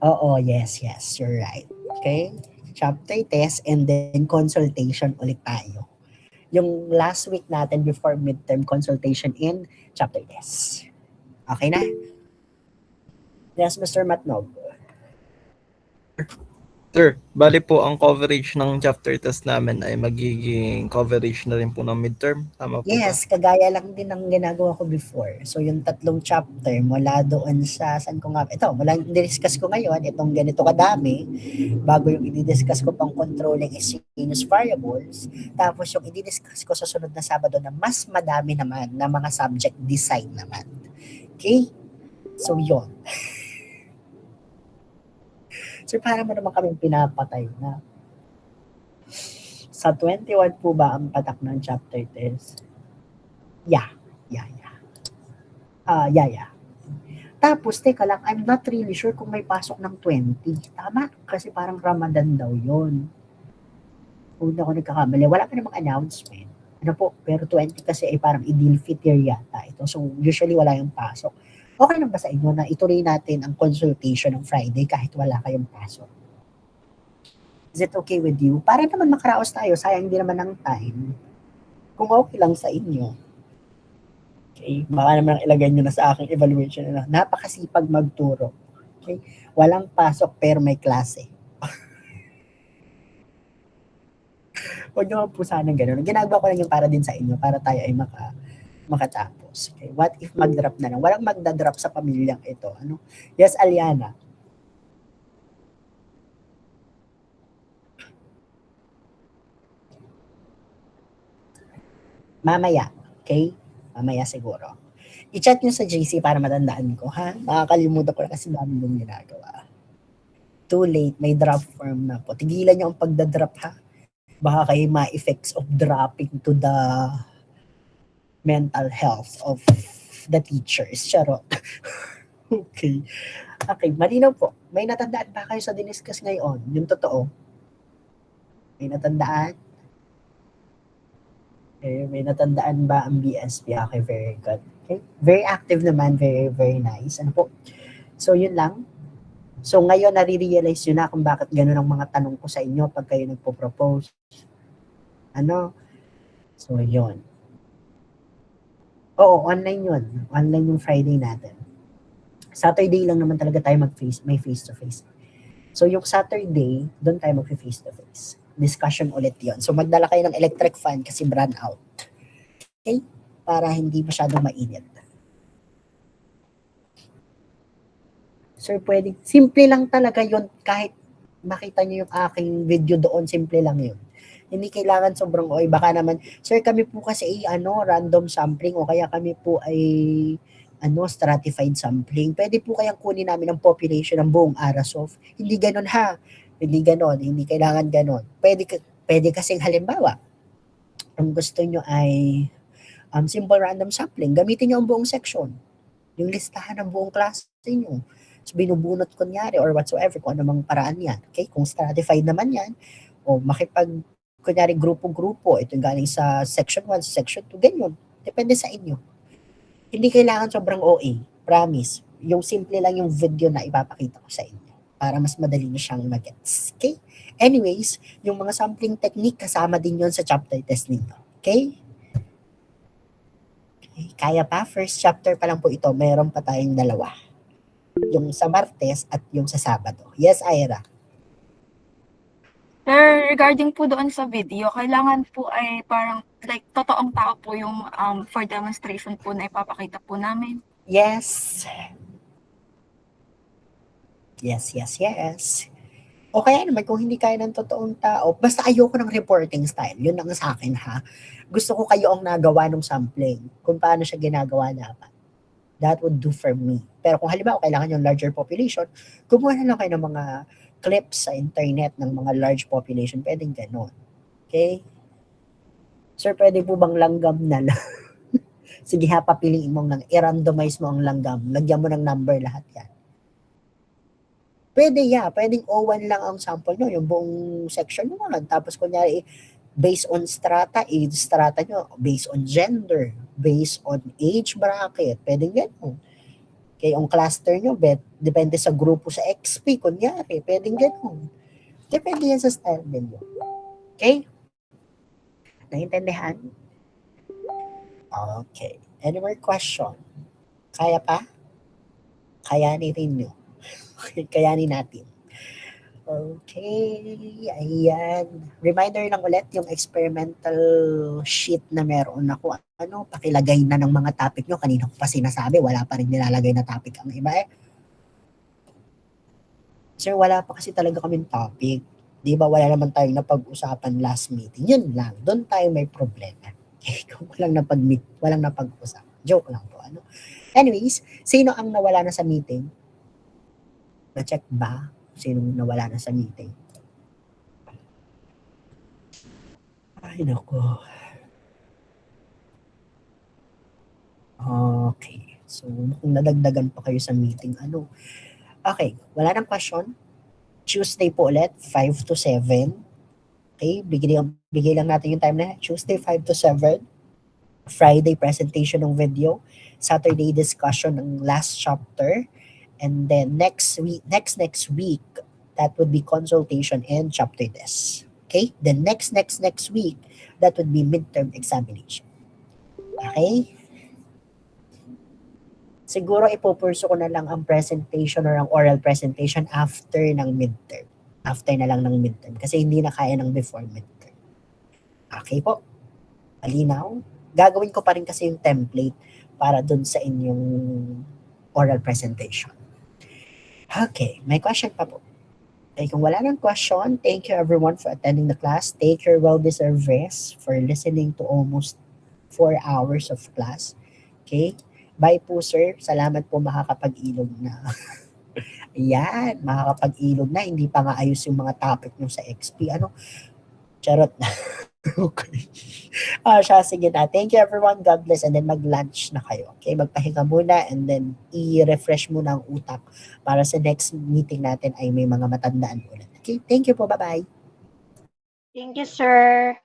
Oo, yes, you're right. Okay? Chapter test and then consultation ulit tayo. Yung last week natin before midterm consultation in chapter test. Okay na? Yes, Mr. Matnog. Sir, bali po ang coverage ng chapter test namin ay magiging coverage na rin po ng midterm. Tama po Yes, kagaya lang din ng ginagawa ko before. So yung 3 chapter mula doon sa, discuss ko ngayon, itong ganito kadami, bago yung i-discuss ko pang controlling extraneous variables, tapos yung i-discuss ko sa sunod na Sabado na mas madami naman na mga subject design naman. Okay? So yun. So, para mo naman kaming pinapatay na. Sa 21 po ba ang patak ng chapter test? Yeah. Tapos, teka lang, I'm not really sure kung may pasok ng 20. Tama? Kasi parang Ramadan daw yun. Kung ako nagkakamali, wala pa namang announcement. Pero 20 kasi ay parang ideal fit year yata ito. So, usually wala yung pasok. Okay lang ba sa inyo na ituloy natin ang consultation ng Friday kahit wala kayong pasok? Is it okay with you? Para naman makaraos tayo, sayang din naman ng time. Kung okay lang sa inyo. Okay, baka naman ilagay nyo na sa aking evaluation. Napakasipag magturo. Okay? Walang pasok pero may klase. Huwag nyo po sana gano'n. Ginagawa ko lang yung para din sa inyo, para tayo ay makatapos. Okay, what if mag-drop na lang? Walang magda-drop sa pamilyang ito. Yes, Aliana. Mamaya. Okay? Mamaya siguro. I-chat nyo sa JC para matandaan ko, ha? Nakakalimutan ko na kasi dami yung ginagawa. Too late. May drop form na po. Tigilan nyo ang pagda-drop, ha? Baka kayo ma-effects of dropping to the mental health of the teachers. Charot. Okay. Okay, malinaw po. May natandaan ba kayo sa diniscuss ngayon? Yung totoo? May natandaan? Okay, may natandaan ba ang BSP? Okay, very good. Okay. Very active naman, very, very nice. Ano po? So, yun lang. So, ngayon, nare-realize nyo na kung bakit gano'n ang mga tanong ko sa inyo pag kayo nagpo-propose. Ano? So, yun. Oo, online yun. Online yung Friday natin. Saturday lang naman talaga tayo may face-to-face. So, yung Saturday, doon tayo mag-face-to-face. Discussion ulit yon. So, magdala kayo ng electric fan kasi brand out. Okay? Para hindi masyadong mainit. Sir, pwede. Simple lang talaga yon. Kahit makita nyo yung aking video doon, simple lang yun. Hindi kailangan sobrang, oy, baka naman, sir, kami po kasi random sampling o kaya kami po ay stratified sampling. Pwede po kayang kunin namin ang population ng buong Arasof. Hindi ganun ha. Hindi ganon, hindi kailangan ganon. Pwede kasing halimbawa, ang gusto nyo ay simple random sampling, gamitin nyo ang buong section. Yung listahan ng buong klase nyo. So, binubunot kunyari or whatsoever, kung anumang paraan yan. Okay? Kung stratified naman yan, o kunyari grupo-grupo, ito galing sa section 1, sa section 2, ganyan. Depende sa inyo. Hindi kailangan sobrang OA. Promise. Yung simple lang yung video na ipapakita ko sa inyo para mas madali na siyang mag-gets. Okay? Anyways, yung mga sampling technique, kasama din yon sa chapter test ninyo. Okay? Okay? Kaya pa, first chapter pa lang po ito, meron pa tayong dalawa. Yung sa Martes at yung sa Sabado. Yes, Ira? Sir, regarding po doon sa video, kailangan po ay parang like totoong tao po yung for demonstration po na ipapakita po namin. Yes. Yes, yes, yes. O kaya naman kung hindi kaya ng totoong tao, basta ayoko ng reporting style. Yun lang sa akin ha. Gusto ko kayo ang nagawa ng sampling. Kung paano siya ginagawa dapat. That would do for me. Pero kung halimbawa kailangan yung larger population, gumawa na lang kayo ng mga clips sa internet ng mga large population. Pwedeng ganon. Okay? Sir, pwede po bang langgam na lang? Sige ha, papiliin mo i-randomize mo ang langgam. Lagyan mo ng number lahat yan. Pwede pwedeng O1 lang ang sample nyo, yung buong section mo lang. Tapos kunyari, based on strata nyo, based on gender, based on age bracket, pwedeng gano'n. Okay, ang cluster nyo, depende sa grupo sa XP, kunyari, pwedeng gano'n. Depende yan sa style ninyo. Okay? Naintindihan? Okay. Any more question? Kaya pa? Kayanin rin nyo. Kayanin natin. Okay. Ayan. Reminder lang ulit yung experimental sheet na meron ako. Pakilagay na ng mga topic nyo. Kanina ko pa sinasabi, wala pa rin nilalagay na topic ang iba eh. Sir, wala pa kasi talaga kaming topic. Di ba wala naman tayong napag-usapan last meeting. Yun lang. Doon tayo may problema. Okay? Kung walang napag-usap. Joke lang po. Anyways, sino ang nawala na sa meeting? Na-check ba? Sino nawala na sa meeting? Ay, naku. Okay. So, kung nadagdagan pa kayo sa meeting, Okay, wala nang question. Tuesday po ulit, 5 to 7. Okay, bigay lang natin yung time na Tuesday, 5 to 7. Friday, presentation ng video. Saturday, discussion ng last chapter. And then next week, that would be consultation and chapter test. Okay? Then next week, that would be midterm examination. Okay? Siguro ipupurso ko na lang ang presentation or ang oral presentation after ng midterm. After na lang ng midterm. Kasi hindi na kaya ng before midterm. Okay po? Malinaw? Gagawin ko pa rin kasi yung template para dun sa inyong oral presentation. Okay, may question pa po. Okay, kung wala ng question, thank you everyone for attending the class. Take your well-deserved rest for listening to almost 4 hours of class. Okay? Bye po, sir. Salamat po, makakapag-ilog na. Ayan, makakapag-ilog na. Hindi pa nga ayos yung mga topic nyo sa XP. Charot na. Okay. Siya, sige na. Thank you everyone. God bless. And then mag-lunch na kayo. Okay, magpahinga muna and then i-refresh muna ang utak para sa next meeting natin ay may mga matandaan ulit. Okay, thank you po. Bye-bye. Thank you, sir.